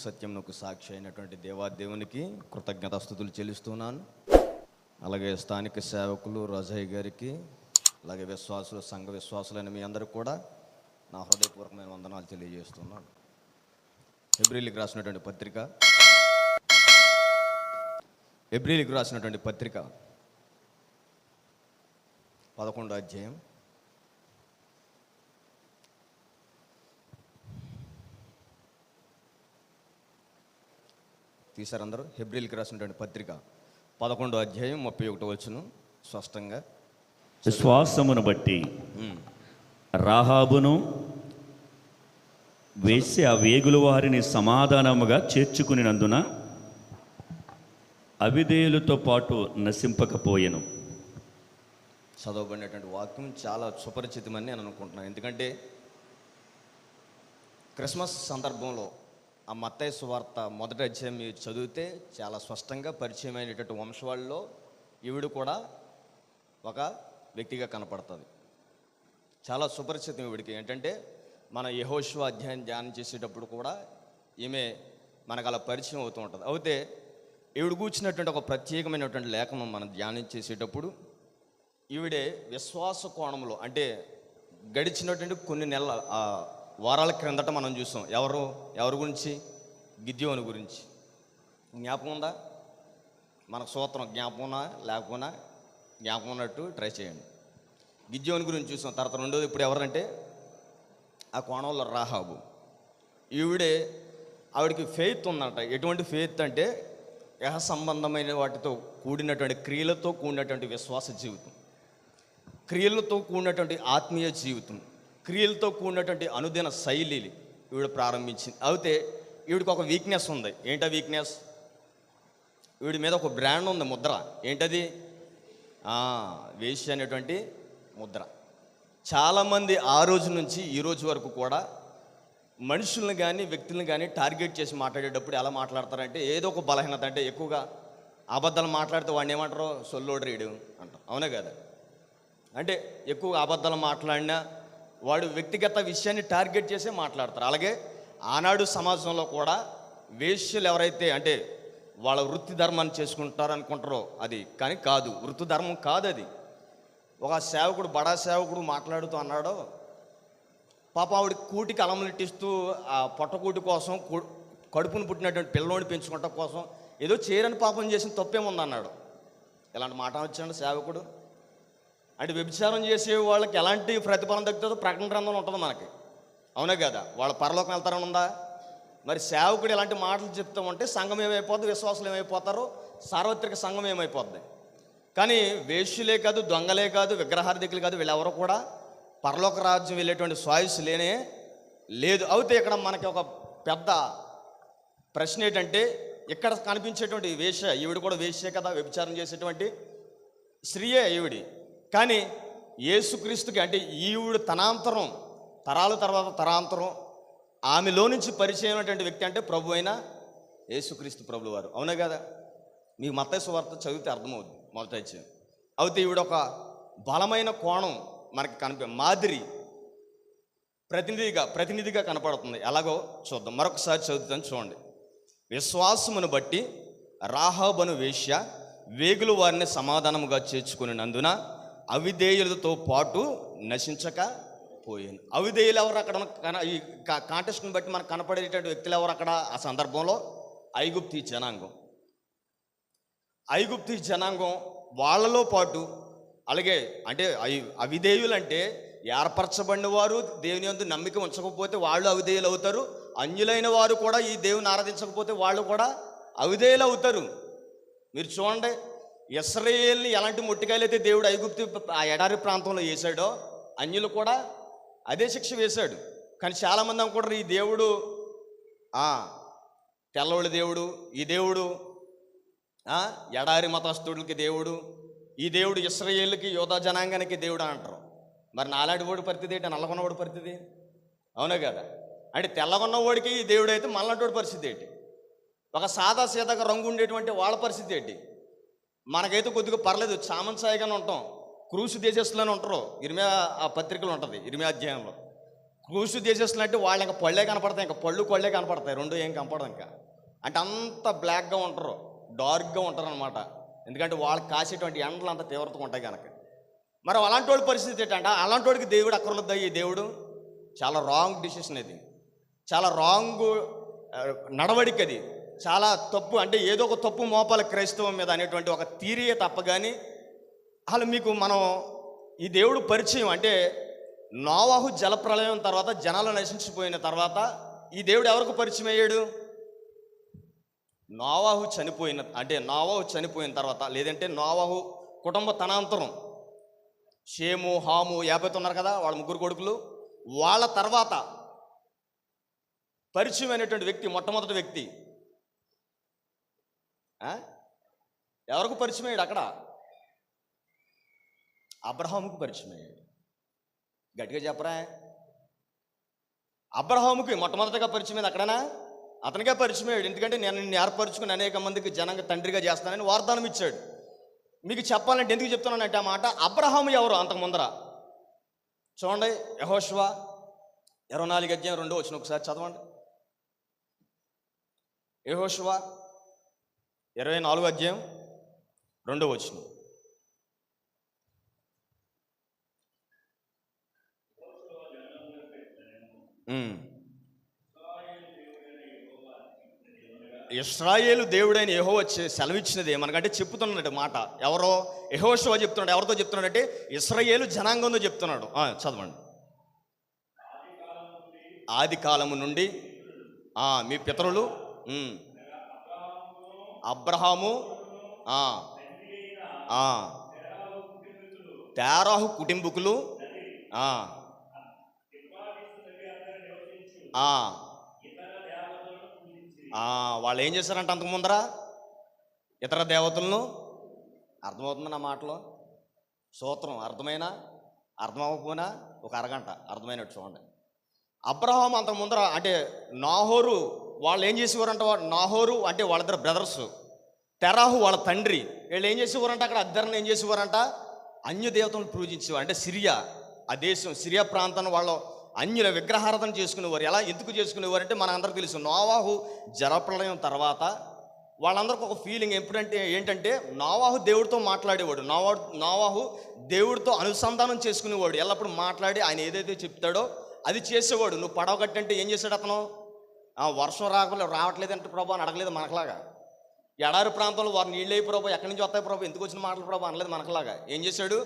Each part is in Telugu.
సత్యమునకు సాక్షి అయినటువంటి దేవాదేవునికి కృతజ్ఞతాస్తుతులు చెల్లిస్తున్నాను. అలాగే స్థానిక సేవకులు రజయ్య గారికి, అలాగే విశ్వాసులు, సంఘ విశ్వాసులైన మీ అందరూ కూడా నా హృదయపూర్వకమైన వందనాలు తెలియజేస్తున్నాను. హెబ్రీయులకు రాసినటువంటి పత్రిక 11వ అధ్యాయం తీసారందరూ. హెబ్రీయులకు రాసినటువంటి పత్రిక 11వ అధ్యాయం 31వ వచనం స్పష్టంగా, విశ్వాసమును బట్టి రాహాబును వేశ్య వేగుల వారిని సమాధానముగా చేర్చుకునినందున అవిధేయులతో పాటు నశింపకపోయెను. చదవబడినటువంటి వాక్యం చాలా సుపరిచితమని నేను అనుకుంటున్నాను. ఎందుకంటే క్రిస్మస్ సందర్భంలో ఆ మత్తయి సువార్త మొదటి అధ్యాయం మీరు చదివితే చాలా స్పష్టంగా పరిచయమైనటువంటి వంశవాళ్ళలో ఈవిడ కూడా ఒక వ్యక్తిగా కనపడుతుంది. చాలా సుపరిచితం ఈవిడికి. ఏంటంటే మన యెహోషువ అధ్యాయం ధ్యానం చేసేటప్పుడు కూడా ఈమె మనకు అలా పరిచయం అవుతూ ఉంటుంది. అయితే ఈవిడ కూర్చున్నటువంటి ఒక ప్రత్యేకమైనటువంటి లేఖనం మనం ధ్యానం చేసేటప్పుడు ఈవిడే విశ్వాస కోణంలో, అంటే గడిచినటువంటి కొన్ని నెలల వారాల క్రిందట మనం చూసాం. ఎవరి గురించి? గిద్యోను గురించి. జ్ఞాపకం ఉందా? మనకు సూత్రం జ్ఞాపకం ఉన్నా లేకపోయినా జ్ఞాపకం ఉన్నట్టు ట్రై చేయండి. గిద్యోను గురించి చూసాం. తర్వాత రెండోది ఇప్పుడు ఎవరంటే ఆ కోణంలో రాహాబు. ఆవిడికి ఫెయిత్ ఉందంట. ఎటువంటి ఫెయిత్ అంటే యహ సంబంధమైన వాటితో కూడినటువంటి, క్రియలతో కూడినటువంటి విశ్వాస జీవితం, క్రియలతో కూడినటువంటి ఆత్మీయ జీవితం, క్రియలతో కూడినటువంటి అనుదిన శైలి ఈవిడ ప్రారంభించింది. అయితే ఈవిడికి ఒక వీక్నెస్ ఉంది. ఏంటా వీక్నెస్? వీడి మీద ఒక బ్రాండ్ ఉంది, ముద్ర. ఏంటది? వేశ్య అనేటువంటి ముద్ర. చాలామంది ఆ రోజు నుంచి ఈ రోజు వరకు కూడా మనుషులను కానీ వ్యక్తులను కానీ టార్గెట్ చేసి మాట్లాడేటప్పుడు ఎలా మాట్లాడతారంటే ఏదో ఒక బలహీనత, అంటే ఎక్కువగా అబద్ధాలు మాట్లాడితే వాడిని ఏమంటారో సొల్లోడు రీడు అంటారు. అవునా కదా? అంటే ఎక్కువగా అబద్ధాలు మాట్లాడినా వాడు వ్యక్తిగత విషయాన్ని టార్గెట్ చేసే మాట్లాడతారు. అలాగే ఆనాడు సమాజంలో కూడా వేశ్యలు ఎవరైతే, అంటే వాళ్ళ వృత్తి ధర్మాన్ని చేసుకుంటారనుకుంటారో అది, కానీ కాదు, వృత్తి ధర్మం కాదు అది. ఒక సేవకుడు, బడా సేవకుడు మాట్లాడుతూ అన్నాడు, పాప ఆవిడ కూటికి అలమలిట్టిస్తూ ఆ పొట్టకూటి కోసం, కడుపును పుట్టినటువంటి పిల్లోని పెంచుకోవటం కోసం ఏదో చేయరని పాపం చేసిన తప్పేముందన్నాడు. ఇలాంటి మాట వచ్చాడు సేవకుడు. అంటే వ్యభిచారం చేసే వాళ్ళకి ఎలాంటి ప్రతిఫలం దక్కుతుందో ప్రకటన గ్రంథంలో ఉంటుంది మనకి. అవునా కదా? వాళ్ళ పరలోకం వెళ్తారని ఉందా? మరి సేవకుడు ఎలాంటి మాటలు చెప్తూ ఉంటే సంఘం ఏమైపోద్ది, విశ్వాసులు ఏమైపోతారో, సార్వత్రిక సంఘం ఏమైపోద్ది. కానీ వేశ్యులే కాదు, దొంగలే కాదు, విగ్రహార్థికులు కాదు, వీళ్ళెవరో కూడా పరలోక రాజ్యం వెళ్ళేటువంటి చాయిస్ లేనే లేదు. అయితే ఇక్కడ మనకి ఒక పెద్ద ప్రశ్న ఏంటంటే, ఇక్కడ కనిపించేటువంటి వేశ్య, ఈవిడ కూడా వేశ్యే కదా, వ్యభిచారం చేసేటువంటి స్త్రీయే ఈవిడి. కానీ యేసుక్రీస్తుకి, అంటే ఈవిడ తనాంతరం, తరాల తర్వాత తరాంతరం, ఆమెలో నుంచి పరిచయం అయినటువంటి వ్యక్తి అంటే ప్రభు అయిన యేసుక్రీస్తు ప్రభులు వారు. అవునా కదా? మీకు మత్తయి సువార్త చదివితే అర్థమవుతుంది మొదట అధ్యాయం. అయితే ఈవిడ ఒక బలమైన కోణం మనకి మాదిరి ప్రతినిధిగా కనపడుతుంది. ఎలాగో చూద్దాం. మరొకసారి చదువుతాను, చూడండి. విశ్వాసమును బట్టి రాహాబను వేశ్య వేగులు వారిని సమాధానముగా చేర్చుకునినందున అవిధేయులతో పాటు నశించకపోయాను. అవిధేయులు ఎవరు అక్కడ? ఈ కాంటెస్ట్ని బట్టి మనకు కనపడేటువంటి వ్యక్తులు ఎవరు అక్కడ ఆ సందర్భంలో? ఐగుప్తీ జనాంగం వాళ్ళలో పాటు. అలాగే అంటే అవిధేయులు అంటే ఏర్పరచబడిన వారు, దేవుని యందు నమ్మిక ఉంచకపోతే వాళ్ళు అవిధేయులు అవుతారు. అన్యులైన వారు కూడా ఈ దేవుని ఆరాధించకపోతే వాళ్ళు కూడా అవిధేయులు అవుతారు. మీరు చూడండి, ఇశ్రాయేలుని ఎలాంటి మొట్టికాయలు అయితే దేవుడు ఐగుప్తు ఆ ఎడారి ప్రాంతంలో వేశాడో, అన్యులు కూడా అదే శిక్ష వేశాడు. కానీ చాలామంది అనుకుంటారు ఈ దేవుడు తెల్లవాళ్ళ దేవుడు, ఈ దేవుడు ఎడారి మతస్థుడికి దేవుడు, ఈ దేవుడు ఇశ్రాయేలుకి, యోధా జనాంగానికి దేవుడు అని అంటారు. మరి నాలాంటి వాడి పరిస్థితి ఏంటి? నల్లగొన్నవాడి పరిస్థితి? అవునా కదా? అంటే తెల్లగొన్నవాడికి ఈ దేవుడు అయితే మళ్ళంటి పరిస్థితి ఏంటి? ఒక సాదా సీదాగా రంగు ఉండేటువంటి వాళ్ళ పరిస్థితి ఏంటి? మనకైతే కొద్దిగా పర్లేదు, చామన్సాయిగానే ఉంటాం. క్రూసు దేశస్తులని ఉంటారు. ఇర్మియా ఆ పత్రికలు ఉంటుంది, ఇర్మియా అధ్యాయంలో. క్రూసు దేశస్తులంటే వాళ్ళు ఇంకా పళ్ళే కనపడతాయి, ఇంకా పళ్ళు కొళ్ళే కనపడతాయి, రెండు ఏం కనపడదు ఇంకా. అంటే అంత బ్లాక్గా ఉంటారు, డార్క్గా ఉంటారు అనమాట. ఎందుకంటే వాళ్ళకి కాసేటువంటి ఎండలు అంత తీవ్రతగా ఉంటాయి కనుక. మరి అలాంటి వాడి పరిస్థితి ఏంటంటే, అలాంటి వాడికి దేవుడు అక్కర్లేదా? ఈ దేవుడు చాలా రాంగ్ డిసిషన్ ఇది, చాలా రాంగ్ నడవడిక, అది చాలా తప్పు. అంటే ఏదో ఒక తప్పు మోపాల క్రైస్తవం మీద అనేటువంటి ఒక థీరీయే తప్ప. కానీ అసలు మీకు మనం ఈ దేవుడు పరిచయం అంటే నోవాహు జలప్రలయం తర్వాత జనాలు నశించిపోయిన తర్వాత ఈ దేవుడు ఎవరికి పరిచయం అయ్యాడు? నోవాహు చనిపోయిన తర్వాత, లేదంటే నోవాహు కుటుంబ తనాంతరం, షేము, హాము, యాపెతు ఉన్నారు కదా, వాళ్ళ ముగ్గురు కొడుకులు. వాళ్ళ తర్వాత పరిచయం అయినటువంటి వ్యక్తి, మొట్టమొదటి వ్యక్తి ఎవరికి పరిచయం అయ్యాడు? అక్కడ అబ్రహాముకు పరిచయం అయ్యాడు. గట్టిగా చెప్పరా? అబ్రహాముకి మొట్టమొదటిగా పరిచయం అయింది అక్కడనా? అతనికే పరిచయం అయ్యాడు. ఎందుకంటే నేను నిన్ను ఏర్పరచుకుని అనేక మందికి జనంగా తండ్రిగా చేస్తానని వాగ్దానం ఇచ్చాడు. మీకు చెప్పాలంటే ఎందుకు చెప్తున్నానంటే ఆ మాట, అబ్రహాము ఎవరు అంతకు ముందర చూడండి. యెహోషువ 24:2 ఒకసారి చదవండి. యెహోషువ 24:2. ఇశ్రాయేలు దేవుడైన యెహోవా సెలవిచ్చినది ఏమనకంటే చెప్తున్నాడు మాట. ఎవరో యెహోషువ చెప్తున్నాడు. ఎవరితో చెప్తున్నాడంటే ఇశ్రాయేలు జనాంగంతో చెప్తున్నాడు. చదవండి. ఆది కాలము నుండి మీ పితరులు అబ్రహాము, తేరాహు కుటుంబకులు, వాళ్ళు ఏం చేశారంట అంతకు ముందర? ఇతర దేవతలను. అర్థమవుతుంది నా మాటలో? సూత్రం అర్థమైనా అర్థమవకపోయినా ఒక అరగంట అర్థమైనట్టు చూడండి. అబ్రహాం అంతకు ముందర అంటే నాహోరు వాళ్ళు ఏం చేసేవారంట? నాహోరు అంటే వాళ్ళిద్దరు బ్రదర్స్, తెరాహు వాళ్ళ తండ్రి. వీళ్ళు ఏం చేసేవారంట? అక్కడ అద్దరిని ఏం చేసేవారంట? అన్య దేవతలను పూజించేవారు. అంటే సిరియా, ఆ దేశం సిరియా ప్రాంతాన్ని వాళ్ళు అన్యుల విగ్రహారాధన చేసుకునేవారు. ఎందుకు చేసుకునేవారు అంటే మన అందరికీ తెలుసు. నోవాహు జలప్రళయం తర్వాత వాళ్ళందరికీ ఒక ఫీలింగ్ ఏంటంటే నోవాహు దేవుడితో మాట్లాడేవాడు. నోవాహు దేవుడితో అనుసంధానం చేసుకునేవాడు. ఎల్లప్పుడు మాట్లాడి ఆయన ఏదైతే చెప్తాడో అది చేసేవాడు. నువ్వు పడవ కట్టంటే ఏం చేశాడు అతను? వర్షం రావట్లేదంటే ప్రభు అని అడగలేదు మనకులాగా. ఎడారి ప్రాంతంలో వారు నీళ్ళు అయ్యి ప్రభు, ఎక్కడి నుంచి వస్తాయి ప్రభు, ఎందుకు వచ్చిన మాటలు ప్రభు అనలేదు మనకులాగా. ఏం చేశాడు?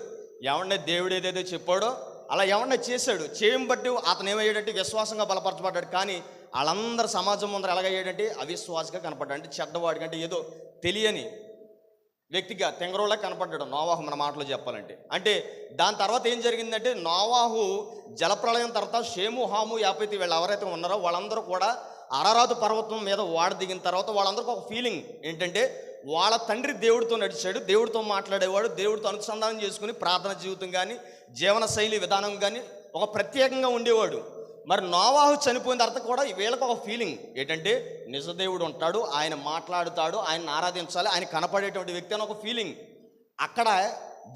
ఎవడనే దేవుడు ఏదైతే చెప్పాడో అలా ఎవడన్నా చేశాడు. చేయం బట్టి అతను ఏమయ్యాడంటే విశ్వాసంగా బలపరచబడ్డాడు. కానీ వాళ్ళందరూ సమాజం ముందర ఎలాగయ్యాడంటే అవిశ్వాసంగా కనపడ్డాడు. అంటే చెడ్డవాడికి, అంటే ఏదో తెలియని వ్యక్తిగా తెంగరోళ్ళ కనపడ్డాడు నోవాహు మన మాటలో చెప్పాలంటే. అంటే దాని తర్వాత ఏం జరిగిందంటే నోవాహు జలప్రళయం తర్వాత షేము, హాము, యాపెతు వీళ్ళు ఎవరైతే ఉన్నారో వాళ్ళందరూ కూడా అరారాతు పర్వతం మీద వాడ దిగిన తర్వాత వాళ్ళందరికీ ఒక ఫీలింగ్ ఏంటంటే వాళ్ళ తండ్రి దేవుడితో నడిచాడు, దేవుడితో మాట్లాడేవాడు, దేవుడితో అనుసంధానం చేసుకుని ప్రార్థన జీవితం కానీ జీవన శైలి విధానం కానీ ఒక ప్రత్యేకంగా ఉండేవాడు. మరి నోవాహు చనిపోయిన తర్వాత కూడా వీళ్ళకి ఒక ఫీలింగ్ ఏంటంటే నిజదేవుడు ఉంటాడు, ఆయన మాట్లాడుతాడు, ఆయన ఆరాధించాలి, ఆయన కనపడేటువంటి వ్యక్తి అని ఒక ఫీలింగ్. అక్కడ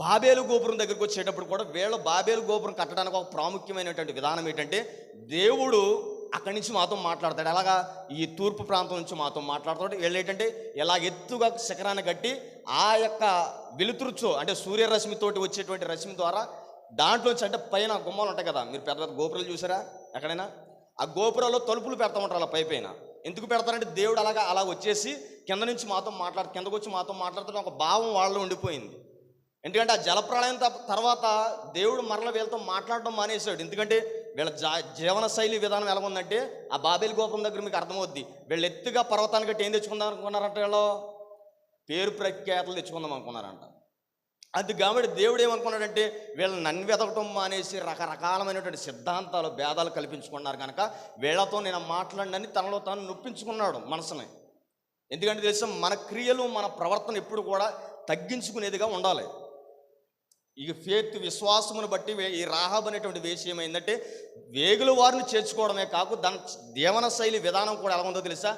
బాబేలు గోపురం దగ్గరికి వచ్చేటప్పుడు కూడా వీళ్ళు బాబేలు గోపురం కట్టడానికి ఒక ప్రాముఖ్యమైనటువంటి విధానం ఏంటంటే దేవుడు అక్కడి నుంచి మాతో మాట్లాడతాడు. అలాగా ఈ తూర్పు ప్రాంతం నుంచి మాతో మాట్లాడతాడు. వీళ్ళు ఏంటంటే ఇలా ఎత్తుగా శిఖరాన్ని కట్టి ఆ యొక్క వెలుతురుచో అంటే సూర్యరశ్మితోటి వచ్చేటువంటి రశ్మి ద్వారా దాంట్లోంచి, అంటే పైన గుమ్మాలు ఉంటాయి కదా, మీరు పెద్ద పెద్ద గోపురాలు చూసారా ఎక్కడైనా? ఆ గోపురాల్లో తలుపులు పెడతా ఉంటారు అలా పైన. ఎందుకు పెడతారంటే దేవుడు అలా వచ్చేసి కింద నుంచి మాతో కిందకు వచ్చి మాతో మాట్లాడుతున్న ఒక భావం వాళ్ళలో ఉండిపోయింది. ఎందుకంటే ఆ జలప్రళయం తర్వాత దేవుడు మరల వీళ్ళతో మాట్లాడడం మానేశాడు. ఎందుకంటే వీళ్ళ జీవన శైలి విధానం ఎలా ఉందంటే ఆ బాబేలు గోపురం దగ్గర మీకు అర్థమవుద్ది. వీళ్ళు ఎత్తుగా పర్వతాన్ని గట్టి ఏం తెచ్చుకుందాం అనుకున్నారంట? వీళ్ళు పేరు ప్రఖ్యాతలు తెచ్చుకుందాం అనుకున్నారంట. అది కాబట్టి దేవుడు ఏమనుకున్నాడంటే వీళ్ళని నన్ను వెతకటం మానేసి రకరకాలమైనటువంటి సిద్ధాంతాలు భేదాలు కల్పించుకున్నారు కనుక వీళ్ళతో నేను మాట్లాడినని తనలో తాను నొప్పించుకున్నాడు మనసుని. ఎందుకంటే తెలుసు మన క్రియలు మన ప్రవర్తన ఎప్పుడు కూడా తగ్గించుకునేదిగా ఉండాలి. ఈ ఫేత్ విశ్వాసమును బట్టి ఈ రాహాబ్ అనేటువంటి విషయం ఏంటంటే వేగుల వారిని చేర్చుకోవడమే కాకు దాని జీవన శైలి విధానం కూడా ఎలా ఉందో తెలుసా?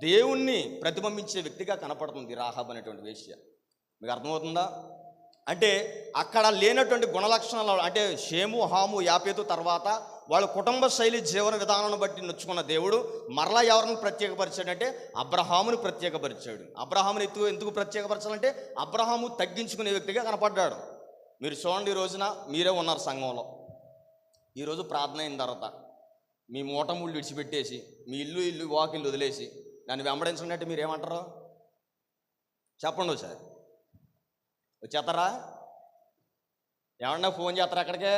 దేవుణ్ణి ప్రతిబింబించే వ్యక్తిగా కనపడుతుంది రాహాబ్ అనేటువంటి విషయం. మీకు అర్థమవుతుందా? అంటే అక్కడ లేనటువంటి గుణలక్షణాలు అంటే షేము, హాము, యాపెతు తర్వాత వాళ్ళ కుటుంబ శైలి జీవన విధానాన్ని బట్టి నొచ్చుకున్న దేవుడు మరలా ఎవరిని ప్రత్యేకపరిచాడంటే అబ్రహాముని ప్రత్యేకపరిచాడు. అబ్రహాముని ఎందుకు ప్రత్యేకపరచాలంటే అబ్రహాము తగ్గించుకునే వ్యక్తిగా కనపడ్డాడు. మీరు చూడండి, ఈ రోజున మీరే ఉన్నారు సంఘంలో. ఈరోజు ప్రార్థన అయిన తర్వాత మీ మూటముళ్ళు విడిచిపెట్టేసి మీ ఇల్లు వాకిళ్ళు వదిలేసి నన్ను వెంబడించండి మీరు ఏమంటారు చెప్పండి ఒకసారి. వచ్చేస్తారా? ఏమన్నా ఫోన్ చేస్తారా? అక్కడికే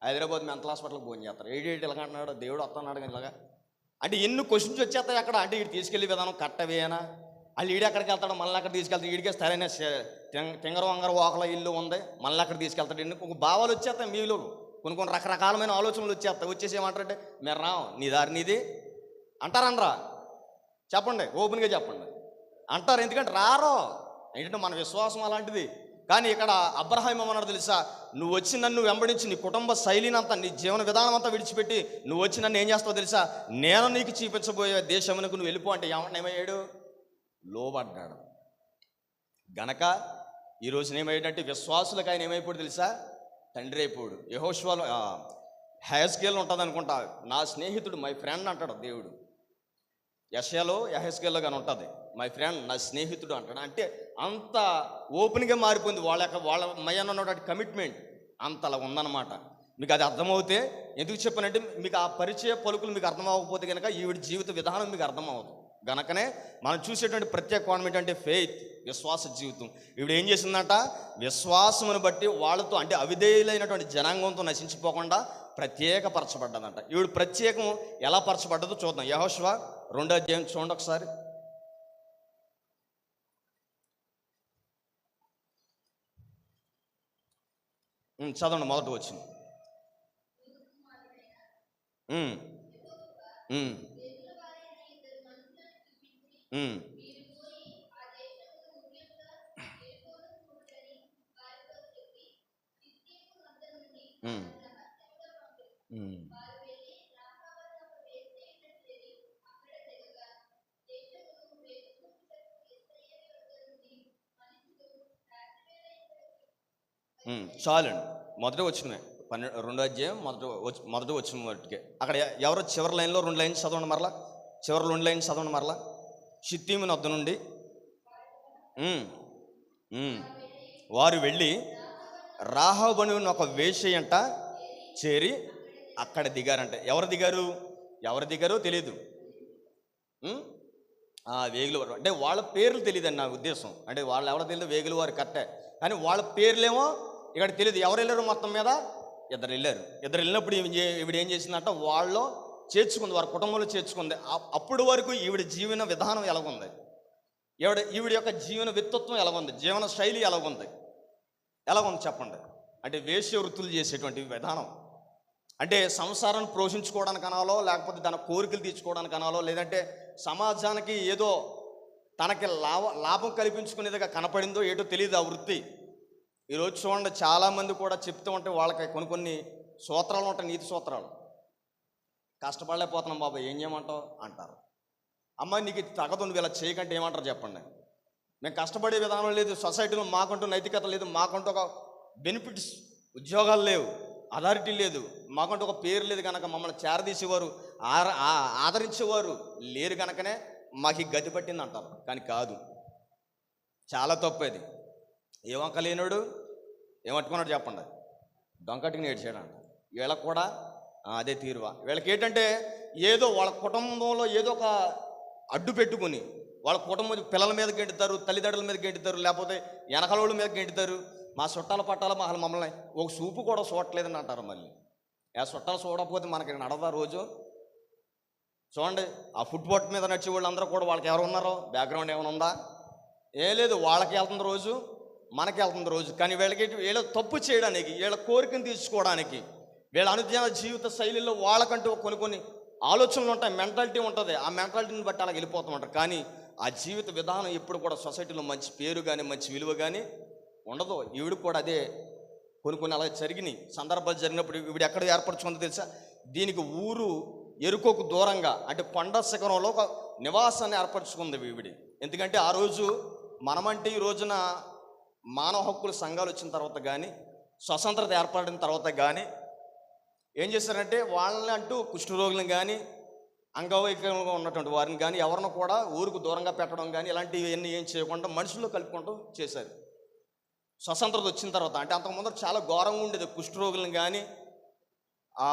హైదరాబాద్ మెంటల్ హాస్పిటల్కి ఫోన్ చేస్తారు. ఏడు ఇలాగ అంటున్నాడు, దేవుడు వస్తున్నాడు కానీ ఇలాగా అంటే ఎన్ని క్వశ్చన్స్ వచ్చేస్తాయి అక్కడ. అంటే వీడు తీసుకెళ్ళే విధానం కట్టవేనా, వాళ్ళు ఈడు ఎక్కడికి వెళ్తాడు, మళ్ళీ అక్కడ తీసుకెళ్తాడు, ఈడికే సరైన తింగర వంగర వాకల ఇల్లు ఉంది, మళ్ళీ అక్కడ తీసుకెళ్తాడు. ఎన్ని ఒక భావాలు వచ్చేస్తాయి మీలో, కొన్ని రకరకాలమైన ఆలోచనలు వచ్చేస్తాయి. వచ్చేసి ఏమంటారంటే మీరు రా, నీ దారి నీది అంటారనరా? చెప్పండి, ఓపెన్గా చెప్పండి. అంటారు, ఎందుకంటే రారో. ఏంటంటే మన విశ్వాసం అలాంటిది. కానీ ఇక్కడ అబ్రహాం ఏమన్నాడు తెలుసా? నువ్వు వచ్చి నన్ను వెంబడించి నీ కుటుంబ శైలిని అంతా, నీ జీవన విధానం అంతా విడిచిపెట్టి నువ్వు వచ్చి నన్ను ఏం చేస్తావు తెలుసా? నేను నీకు చూపించబోయే దేశమునకు నువ్వు వెళ్ళిపో అంటే ఏమయ్యాడు? లోబడ్డాడు. గనక ఈ రోజున ఏమయ్యాడంటే విశ్వాసులకు ఆయన ఏమైపోయాడు తెలుసా? తండ్రి అయిపోయాడు. యెహోషువలో హెస్కేల్ ఉంటుంది అనుకుంటా, నా స్నేహితుడు, మై ఫ్రెండ్ అంటాడు దేవుడు. యెషయాలో యెహెజ్కేల్లో కానీ ఉంటుంది, మై ఫ్రెండ్, నా స్నేహితుడు అంటాడు. అంటే అంత ఓపెన్గా మారిపోయింది వాళ్ళ మయ్యన్న ఉన్నటువంటి కమిట్మెంట్ అంతలా ఉందన్నమాట. మీకు అది అర్థమవుతే, ఎందుకు చెప్పానంటే మీకు ఆ పరిచయ పలుకులు మీకు అర్థం అవ్వకపోతే కనుక ఈవిడ జీవిత విధానం మీకు అర్థం అవ్వదు. గనకనే మనం చూసేటువంటి ప్రత్యేక కోణం ఏంటంటే ఫెయిత్, విశ్వాస జీవితం. ఈవిడ ఏం చేసిందంట? విశ్వాసమును బట్టి వాళ్ళతో అంటే అవిధేయులైనటువంటి జనాంగంతో నశించిపోకుండా ప్రత్యేకపరచబడ్డదంట. ఈవిడ ప్రత్యేకం ఎలా పరచబడ్డదో చూద్దాం. యెహోషువ 2వ అధ్యాయం చూడండి ఒకసారి. చదవండి, మొదటి వచ్చింది. చాలండి, మొదట వచ్చినమే 2వ అధ్యాయం మొదట వచ్చిన వాటికే. అక్కడ ఎవరో చివరి లైన్లో 2 లైన్స్ చదవండి మరలా. చివరి 2 లైన్స్ చదవండి మరలా. షిత్తీము నద్ద నుండి వారు వెళ్ళి రాహాబను ఒక వేశ్యంట చేరి అక్కడ దిగారంట. ఎవరు దిగారో తెలియదు. వేగులు వారు అంటే వాళ్ళ పేర్లు తెలియదండి నా ఉద్దేశం. అంటే వాళ్ళు ఎవరో తెలియదు, వేగులు వారు కట్టే, కానీ వాళ్ళ పేర్లేమో ఇక్కడ తెలియదు. ఎవరు వెళ్ళారు? మొత్తం మీద 2 వెళ్ళారు. 2 వెళ్ళినప్పుడు ఈవిడ ఏం చేసిందంట? వాళ్ళు చేర్చుకుంది, వారి కుటుంబంలో చేర్చుకుంది. అప్పుడు వరకు ఈవిడ జీవన విధానం ఎలాగుంది, ఈవిడ యొక్క జీవన వ్యక్తిత్వం ఎలాగుంది, జీవన శైలి ఎలాగుంది చెప్పండి. అంటే వేశ్య వృత్తులు చేసేటువంటి విధానం, అంటే సంసారాన్ని పోషించుకోవడానికి అనాలో, లేకపోతే తన కోరికలు తీర్చుకోవడానికి అనాలో, లేదంటే సమాజానికి ఏదో తనకి లాభం కల్పించుకునేదిగా కనపడిందో ఏటో తెలియదు ఆ వృత్తి. ఈరోజు చూడండి, చాలామంది కూడా చెప్తూ ఉంటే వాళ్ళకి కొన్ని సూత్రాలు ఉంటాయి, నీతి సూత్రాలు. కష్టపడలేకపోతున్నాం బాబా, ఏం చేయమంటావు అంటారు. అమ్మ నీకు తగదు, నువ్వు ఇలా చేయకంటే ఏమంటారు చెప్పండి. మేము కష్టపడే విధానం లేదు, సొసైటీలో మాకంటూ నైతికత లేదు, మాకంటూ ఒక బెనిఫిట్స్ ఉద్యోగాలు లేవు, అథారిటీ లేదు, మాకంటూ ఒక పేరు లేదు కనుక మమ్మల్ని చేరదీసేవారు, ఆదరించేవారు లేరు కనుకనే మాకు ఈ గతి పట్టింది అంటారు. కానీ కాదు, చాలా తప్పేది. ఏ వంక లేనాడు ఏమట్టుకున్నాడు చెప్పండి? దొంకటికి నేర్చాడు అంట. వీళ్ళకు కూడా అదే తీరువా. వీళ్ళకి ఏంటంటే ఏదో వాళ్ళ కుటుంబంలో ఏదో ఒక అడ్డు పెట్టుకుని వాళ్ళ కుటుంబం పిల్లల మీద గెంటుతారు, తల్లిదండ్రుల మీద గెంటుతారు, లేకపోతే వెనకలోళ్ళ మీద గెంటుతారు. మా చుట్టాల పట్టాల మమ్మల్ని ఒక చూపు కూడా చూడట్లేదని అంటారు. మళ్ళీ ఆ చుట్టాలు చూడకపోతే మనకి నడదా రోజు. చూడండి, ఆ ఫుట్పాత్ మీద నడిచే వాళ్ళందరూ కూడా వాళ్ళకి ఎవరు ఉన్నారో బ్యాక్గ్రౌండ్ ఏమైనా ఉందా? ఏ లేదు, వాళ్ళకి వెళ్తుంది రోజు, మనకి వెళ్తుంది రోజు. కానీ వీళ్ళ తప్పు చేయడానికి, వీళ్ళ కోరికను తీర్చుకోవడానికి, వీళ్ళ అనుదిన జీవిత శైలిలో వాళ్ళకంటూ కొన్ని ఆలోచనలు ఉంటాయి, మెంటాలిటీ ఉంటుంది. ఆ మెంటాలిటీని బట్టి అలా వెళ్ళిపోతూ ఉంటారు. కానీ ఆ జీవిత విధానం ఎప్పుడు కూడా సొసైటీలో మంచి పేరు కానీ మంచి విలువ కానీ ఉండదు. ఈవిడ కూడా అదే కొన్ని అలా జరిగినాయి సందర్భాలు. జరిగినప్పుడు ఈవిడ ఎక్కడ ఏర్పరచుకుందో తెలుసా? దీనికి ఊరు ఎరుకోకు దూరంగా, అంటే కొండ శిఖరంలో ఒక నివాసాన్ని ఏర్పరచుకుంది ఈవిడి. ఎందుకంటే ఆ రోజు మనమంటే ఈ రోజున మానవ హక్కుల సంఘాలు వచ్చిన తర్వాత కానీ, స్వతంత్రత ఏర్పడిన తర్వాత కానీ ఏం చేశారంటే వాళ్ళని అంటూ కుష్ఠరోగులను కానీ అంగవైకల్యంగా ఉన్నటువంటి వారిని కానీ ఎవరిని కూడా ఊరుకు దూరంగా పెట్టడం కానీ ఇలాంటివన్నీ ఏం చేయకుండా మనుషుల్లో కలుపుకుంటూ చేశారు. స్వతంత్రత వచ్చిన తర్వాత అంటే అంతకుముందు చాలా ఘోరంగా ఉండేది. కుష్ఠరోగులను కానీ ఆ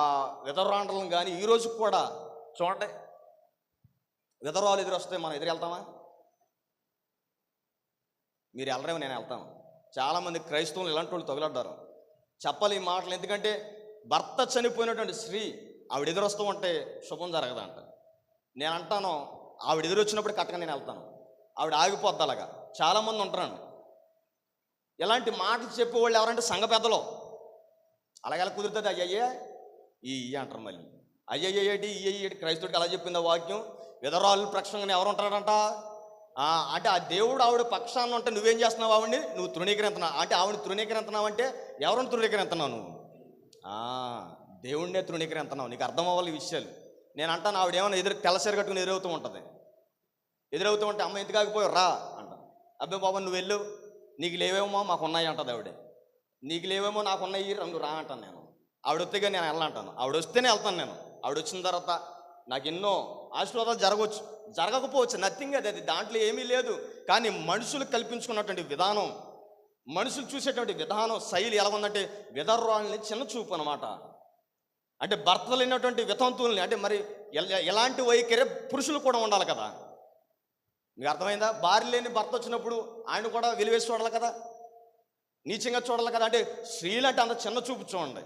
విధవరాండ్రలను కానీ ఈ రోజు కూడా చూడండి, విధవరాలు ఎదురొస్తే మనం ఎదురెళ్తామా? మీరు వెళ్ళరేమో, నేను వెళ్తాను. చాలామంది క్రైస్తవులు ఇలాంటి వాళ్ళు తగులడ్డారు. చెప్పాలి ఈ మాటలు, ఎందుకంటే భర్త చనిపోయినటువంటి స్త్రీ ఆవిడ ఎదురొస్తూ ఉంటే శుభం జరగదంట. నేను అంటాను, ఆవిడ ఎదురొచ్చినప్పుడు కట్టగా నేను వెళ్తాను, ఆవిడ ఆగిపోద్ది. అలాగా చాలామంది ఉంటారండి. ఇలాంటి మాటలు చెప్పేవాళ్ళు ఎవరంటే సంఘ పెద్దలు. అలాగెలా కుదురుతుంది? అయ్యయ్యే ఈ అంటారు మళ్ళీ. అయ్యయ్యేటి ఇయ్యేటి క్రైస్తవుడికి అలా చెప్పింది ఆ వాక్యం. విధవరాలు పక్షంగా ఎవరు ఉంటాడంట అంటే ఆ దేవుడు ఆవిడ పక్షాన్ని ఉంటే నువ్వేం చేస్తున్నావు? ఆవిడ్ని నువ్వు తృణీకరించున్నావు అంటే ఆవిడని తృణీకరించున్నావు అంటే ఎవరిని తృణీకరించున్నావు నువ్వు? దేవుడినే తృణీకరించున్నావు. నీకు అర్థం అవ్వాలి ఈ విషయాలు. నేను అంటాను, ఆవిడ ఏమైనా తెల్లసీర కట్టుకుని ఎదురవుతూ ఉంటుంది. ఎదురవుతూ ఉంటే అమ్మ ఎందుకు ఆగిపోయావు రా అంట. అబ్బాయి బాబా నువ్వు వెళ్ళు, నీకు లేవేమో మాకు ఉన్నాయి అంటది ఆవిడే. నీకు లేవేమో నాకు ఉన్నాయి నువ్వు రా అంటాను నేను. ఆవిడ వస్తేగా నేను వెళ్ళంటాను, ఆవిడ వస్తేనే వెళ్తాను నేను. ఆవిడ వచ్చిన తర్వాత నాకు ఎన్నో ఆశీర్వాదాలు జరగవచ్చు, జరగకపోవచ్చు, నథింగ్. అది దాంట్లో ఏమీ లేదు. కానీ మనుషులు కల్పించుకున్నటువంటి విధానం, మనుషులు చూసేటువంటి విధానం, శైలి ఎలా ఉందంటే విధవరాల్ని చిన్న చూపు అనమాట. అంటే భర్త లేనటువంటి వితంతువుల్ని, అంటే మరి ఎలాంటి వైఖరి పురుషులు కూడా ఉండాలి కదా. మీకు అర్థమైందా? భార్య లేని భర్త వచ్చినప్పుడు ఆయన కూడా వెలివేసి చూడాలి కదా, నీచంగా చూడాలి కదా. అంటే స్త్రీలంటే అంత చిన్న చూపు చూడండి.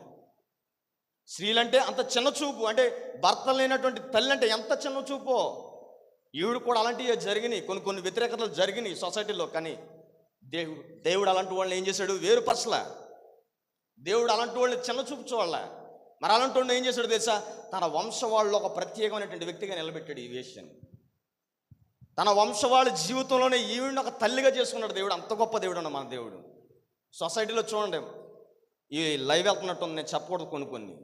స్త్రీలంటే అంత చిన్న చూపు, అంటే భర్త లేనటువంటి తల్లి అంటే ఎంత చిన్న చూపో. ఈవిడు కూడా అలాంటివి జరిగినాయి, కొన్ని వ్యతిరేకతలు జరిగినాయి సొసైటీలో. కానీ దేవుడు అలాంటి వాళ్ళని ఏం చేశాడు? వేరుపరచలే. దేవుడు అలాంటి వాళ్ళని చిన్న చూపు చూడలే. మరి అలాంటి వాళ్ళని ఏం చేశాడు తెలుసా? తన వంశవాళ్ళు ఒక ప్రత్యేకమైనటువంటి వ్యక్తిగా నిలబెట్టాడు ఈ విషయాన్ని. తన వంశవాళ్ళ జీవితంలోనే ఈవిడిని ఒక తల్లిగా చేసుకున్నాడు దేవుడు. అంత గొప్ప దేవుడు అన్న మన దేవుడు. సొసైటీలో చూడండి, ఈ లైవ్ వెళ్తున్నట్టు నేను చెప్పకూడదు. కొన్ని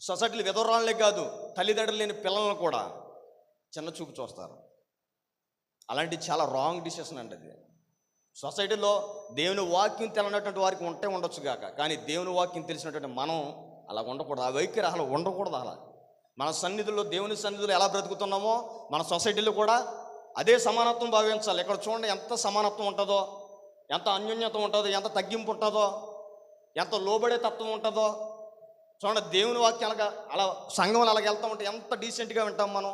సొసైటీలు విధవరాళ్ళే కాదు, తల్లిదండ్రులు లేని పిల్లలను కూడా చిన్న చూపు చూస్తారు. అలాంటి చాలా రాంగ్ డిసిషన్ అండి అది. సొసైటీలో దేవుని వాక్యం తెలియనటువంటి వారికి ఉంటే ఉండొచ్చు గాక, కానీ దేవుని వాక్యం తెలిసినటువంటి మనం అలా ఉండకూడదు. ఆ వైఖరి అలా ఉండకూడదు. అలా మన సన్నిధుల్లో, దేవుని సన్నిధుల్లో ఎలా బ్రతుకుతున్నామో మన సొసైటీలో కూడా అదే సమానత్వం భావించాలి. ఇక్కడ చూడండి ఎంత సమానత్వం ఉంటుందో, ఎంత అన్యోన్యత ఉంటుందో, ఎంత తగ్గింపు ఉంటుందో, ఎంత లోబడే తత్వం ఉంటుందో చూడండి. దేవుని వాక్యాలుగా అలా సంఘంలో అలాగ వెళ్తూ ఉంటే ఎంత డీసెంట్గా వింటాం మనం,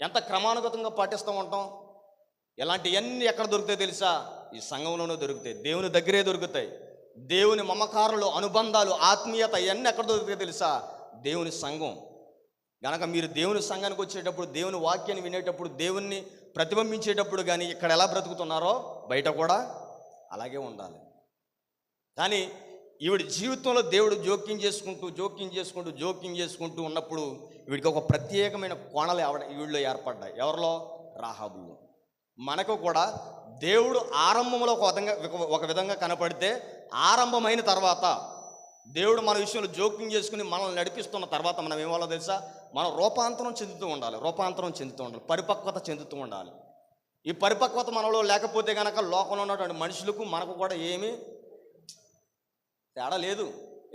ఎంత క్రమానుగతంగా పాటిస్తూ ఉంటాం. ఇలాంటివన్నీ ఎక్కడ దొరుకుతాయి తెలుసా? ఈ సంఘంలోనే దొరుకుతాయి, దేవుని దగ్గరే దొరుకుతాయి. దేవుని మమకారాలు, అనుబంధాలు, ఆత్మీయత ఇవన్నీ ఎక్కడ దొరుకుతాయి తెలుసా? దేవుని సంఘం. కనుక మీరు దేవుని సంఘానికి వచ్చేటప్పుడు, దేవుని వాక్యాన్ని వినేటప్పుడు, దేవుణ్ణి ప్రతిబింబించేటప్పుడు కానీ ఇక్కడ ఎలా బ్రతుకుతున్నారో బయట కూడా అలాగే ఉండాలి. కానీ ఈవిడి జీవితంలో దేవుడు జోక్యం చేసుకుంటూ ఉన్నప్పుడు వీడికి ఒక ప్రత్యేకమైన కోణాలు వీళ్ళు ఏర్పడ్డాయి. ఎవరిలో? రాహాబులో. మనకు కూడా దేవుడు ఆరంభంలో ఒక విధంగా కనపడితే, ఆరంభమైన తర్వాత దేవుడు మన విషయంలో జోక్యం చేసుకుని మనల్ని నడిపిస్తున్న తర్వాత మనం ఏమో తెలుసా? మనం రూపాంతరం చెందుతూ ఉండాలి, పరిపక్వత చెందుతూ ఉండాలి. ఈ పరిపక్వత మనలో లేకపోతే కనుక లోకంలో ఉన్నటువంటి మనుషులకు మనకు కూడా ఏమీ తేడా లేదు.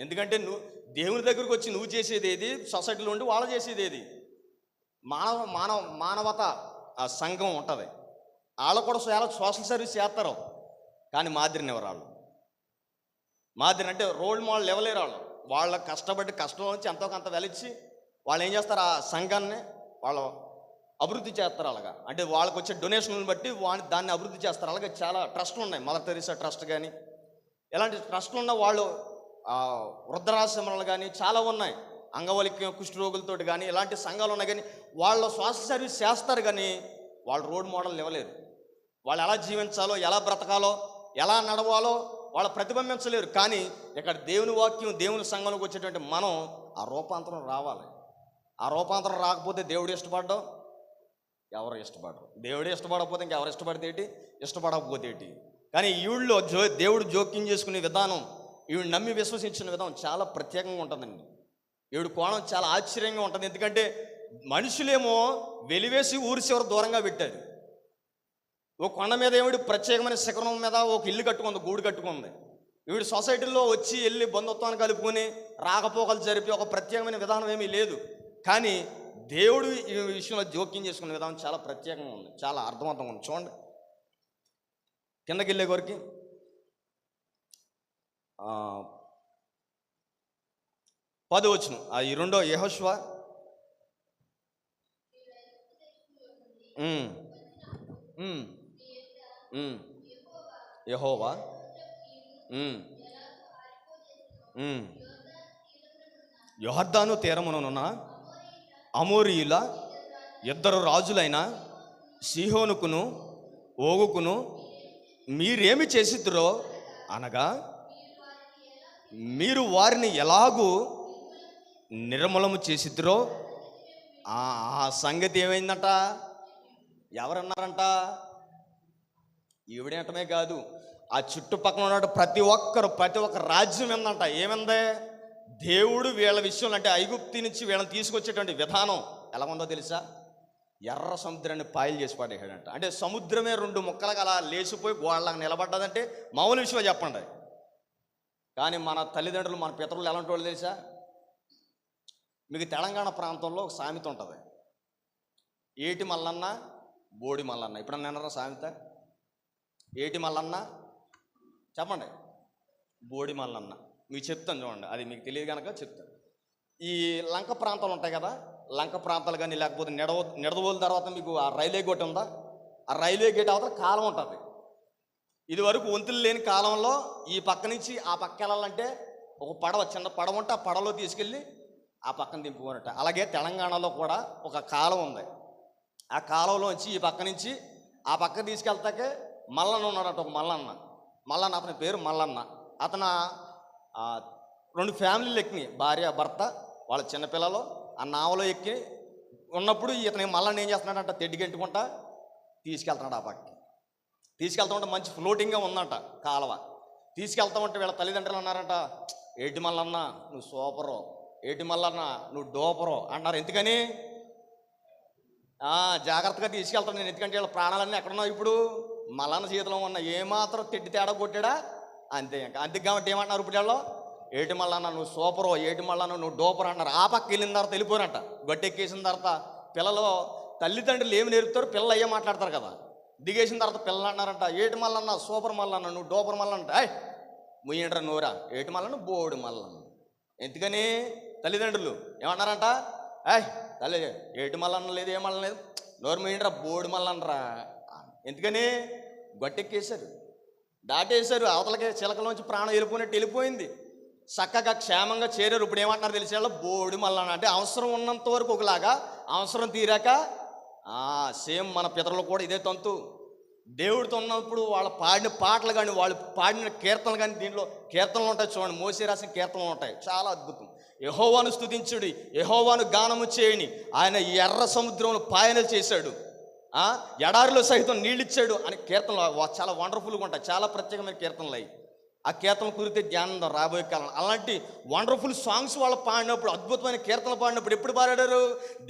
ఎందుకంటే నువ్వు దేవుని దగ్గరకు వచ్చి నువ్వు చేసేది ఏది, సొసైటీలో ఉండి వాళ్ళు చేసేది ఏది? మానవత ఆ సంఘం ఉంటుంది. వాళ్ళు కూడా చాలా సోషల్ సర్వీస్ చేస్తారు, కానీ మాదిరిని ఎవరు? వాళ్ళు మాదిరి అంటే రోల్ మోడల్ ఇవ్వలేరు. వాళ్ళ కష్టపడి కష్టం నుంచి ఎంతో కొంత వెలిచి వాళ్ళు ఏం చేస్తారు? ఆ సంఘాన్ని వాళ్ళు అభివృద్ధి చేస్తారు. అలాగా అంటే వాళ్ళకి వచ్చే డొనేషన్లను బట్టి దాన్ని అభివృద్ధి చేస్తారు. అలాగే చాలా ట్రస్టులు ఉన్నాయి, మదర్ తెరీసా ట్రస్ట్ కానీ ఇలాంటి ట్రస్టులు ఉన్న వాళ్ళు, వృద్ధాశ్రమాలు కానీ చాలా ఉన్నాయి, అంగవైకల్యం కుష్ఠరోగులతో కానీ ఇలాంటి సంఘాలు ఉన్నాయి. కానీ వాళ్ళు సోషల్ సర్వీస్ చేస్తారు, కానీ వాళ్ళు రోల్ మోడల్ ఇవ్వలేరు. వాళ్ళు ఎలా జీవించాలో, ఎలా బ్రతకాలో, ఎలా నడవాలో వాళ్ళు ప్రతిబింబించలేరు. కానీ ఇక్కడ దేవుని వాక్యం, దేవుని సంఘంలోకి వచ్చేటువంటి మనం ఆ రూపాంతరం రావాలి. ఆ రూపాంతరం రాకపోతే దేవుడు ఇష్టపడ్డాం, ఎవరు ఇష్టపడరు. దేవుడే ఇష్టపడకపోతే ఇంకెవరు ఇష్టపడకపోతే ఏంటి? కానీ ఈవిడలో దేవుడు జోక్యం చేసుకునే విధానం, ఈవిడ నమ్మి విశ్వసించిన విధానం చాలా ప్రత్యేకంగా ఉంటుందండి. ఈవిడ కోణం చాలా ఆశ్చర్యంగా ఉంటుంది. ఎందుకంటే మనుషులేమో వెలివేసి ఊరి చివర దూరంగా పెట్టారు. ఓ కొండ మీద ఏమిటి ప్రత్యేకమైన శిఖరం మీద ఒక ఇల్లు కట్టుకుంది, గూడు కట్టుకుంది. వీడు సొసైటీలో వచ్చి వెళ్ళి బంధుత్వాన్ని కలుపుకొని రాకపోకలు జరిపి ఒక ప్రత్యేకమైన విధానం ఏమీ లేదు. కానీ దేవుడు ఈ విషయంలో జోక్యం చేసుకునే విధానం చాలా ప్రత్యేకంగా ఉంది, చాలా అర్థవంతంగా ఉంది. చూడండి కిందకి వెళ్ళే కొరికి 10 వచనం, ఈ 2 యెహోషువ యెహోవా యొర్దాను తీరముననున్న అమోరీయుల 2 రాజులైన సీహోనుకును ఓగుకును మీరేమి చేసిద్రో అనగా మీరు వారిని ఎలాగూ నిర్మూలము చేసిద్రో ఆ సంగతి ఏమైందంట? ఎవరన్నారంట? ఈవిడేంటమే కాదు, ఆ చుట్టుపక్కల ఉన్న ప్రతి ఒక్క రాజ్యం ఏందంట. ఏమైందే? దేవుడు వీళ్ళ విషయంలో అంటే ఐగుప్తి నుంచి వీళ్ళని తీసుకొచ్చేటువంటి విధానం ఎలా ఉందో తెలుసా? ఎర్ర సముద్రాన్ని పాయలు చేసి పడేసాడంట. అంటే సముద్రమే 2 ముక్కలుగా అలా లేచిపోయి గోడలాగా నిలబడ్డదంటే మామూలు విషయం చెప్పండి. కానీ మన తల్లిదండ్రులు, మన పితరులు ఎలాంటి వాళ్ళు తెలుసా? మీకు తెలంగాణ ప్రాంతంలో ఒక సామెత ఉంటుంది, ఏటి మల్లన్న బోడి మల్లన్న. ఇప్పుడు అన్నారా సామెత? ఏటి మల్లన్న చెప్పండి, బోడి మల్లన్న. మీకు చెప్తాను చూడండి, అది మీకు తెలియదు కనుక చెప్తాను. ఈ లంక ప్రాంతాలు ఉంటాయి కదా, లంక ప్రాంతాలు కానీ లేకపోతే నిడదవోల తర్వాత మీకు ఆ రైల్వే గేట్ ఉందా, ఆ రైల్వే గేట్ అవతల కాలం ఉంటుంది. ఇది వరకు వంతులు లేని కాలంలో ఈ పక్క నుంచి ఆ పక్క వెళ్ళాలంటే ఒక పడవ, చిన్న పడవ ఉంటే ఆ పడవలో తీసుకెళ్ళి ఆ పక్కన దింపుకున్నట్ట. అలాగే తెలంగాణలో కూడా ఒక కాలం ఉంది. ఆ కాలంలోంచి ఈ పక్క నుంచి ఆ పక్క తీసుకెళ్తాకే మల్లన్న ఉన్నాడట, ఒక మల్లన్న. అతని పేరు మల్లన్న. అతను 2 ఫ్యామిలీలు ఎక్కి, భార్య భర్త వాళ్ళ చిన్నపిల్లలు ఆ నావలో ఎక్కి ఉన్నప్పుడు ఇతని మల్లన్న ఏం చేస్తున్నాడంట, తెడ్డిగెంటుకుంటా తీసుకెళ్తున్నాడు. ఆ పక్కకి తీసుకెళ్తా ఉంటే మంచి ఫ్లోటింగ్గా ఉందంట కాలువ. తీసుకెళ్తా ఉంటే వీళ్ళ తల్లిదండ్రులు అన్నారంట, ఏటి మల్లన్న నువ్వు సూపరు, ఏటి మల్లన్న నువ్వు డోపరు అన్నారు. ఎందుకని? జాగ్రత్తగా తీసుకెళ్తాను నేను, ఎందుకంటే వీళ్ళ ప్రాణాలన్నీ ఎక్కడున్నావు ఇప్పుడు మల్లన్న చేతిలో ఉన్న. ఏమాత్రం తెడ్డి తేడా కొట్టాడా అంతే. ఇంకా అంతే కాబట్టి ఏమన్నారు ఇప్పుడు వీళ్ళు, ఏటి మల్లన్న నువ్వు సూపరు, ఏటి మల్లన్న నువ్వు డోపరు అన్నారు. ఆ పక్క వెళ్ళిన తర్వాత వెళ్ళిపోయినట్ట. గట్టెక్కేసిన తర్వాత పిల్లలు తల్లిదండ్రులు ఏమి నేర్పుతారు, పిల్లలు అయ్యే మాట్లాడతారు కదా. దిగేసిన తర్వాత పిల్లలు అన్నారంట, ఏటి మల్లన్న సూపర్ మల్లన్న నువ్వు డోపర్ మల్లన్న. ముయ్యండ్రా నోరా, ఏటి మల్లన్న బోడి మల్లన్న. ఎందుకని? తల్లిదండ్రులు ఏమన్నారంట, తల్లి ఏటి మల్లన్న లేదు, ఏ మల్లన్న లేదు, నోరు ముయ్యండ్రా బోడి మల్లన్నరా. ఎందుకని? గట్టెక్కేశారు, దాటేశారు. అవతలకి చిలకలోంచి ప్రాణం వెళ్ళిపోయింది. చక్కగా క్షేమంగా చేరారు. ఇప్పుడు ఏమంటున్నారు తెలిసే వాళ్ళు, బోడి మల్లన్న. అంటే అవసరం ఉన్నంత వరకు ఒకలాగా, అవసరం తీరాక సేమ్ మన పితరులు కూడా ఇదే తంతు. దేవుడితో ఉన్నప్పుడు వాళ్ళు పాడిన పాటలు కానీ, వాళ్ళు పాడిన కీర్తనలు కానీ, దీంట్లో కీర్తనలు ఉంటాయి చూడండి, మోసే రాసిన కీర్తనలు ఉంటాయి, చాలా అద్భుతం. యెహోవాను స్తుతించుడి, యెహోవాను గానము చేయని, ఆయన ఎర్ర సముద్రంలో పాయనలు చేశాడు, ఎడారిలో సహితం నీళ్ళిచ్చాడు అని కీర్తనలు చాలా వండర్ఫుల్గా ఉంటాయి, చాలా ప్రత్యేకమైన కీర్తనలు అవి. ఆ కీర్తన కురితే ధ్యానం రాబోయే కాలం. అలాంటి వండర్ఫుల్ సాంగ్స్ వాళ్ళు పాడినప్పుడు, అద్భుతమైన కీర్తనలు పాడినప్పుడు ఎప్పుడు పాడారు?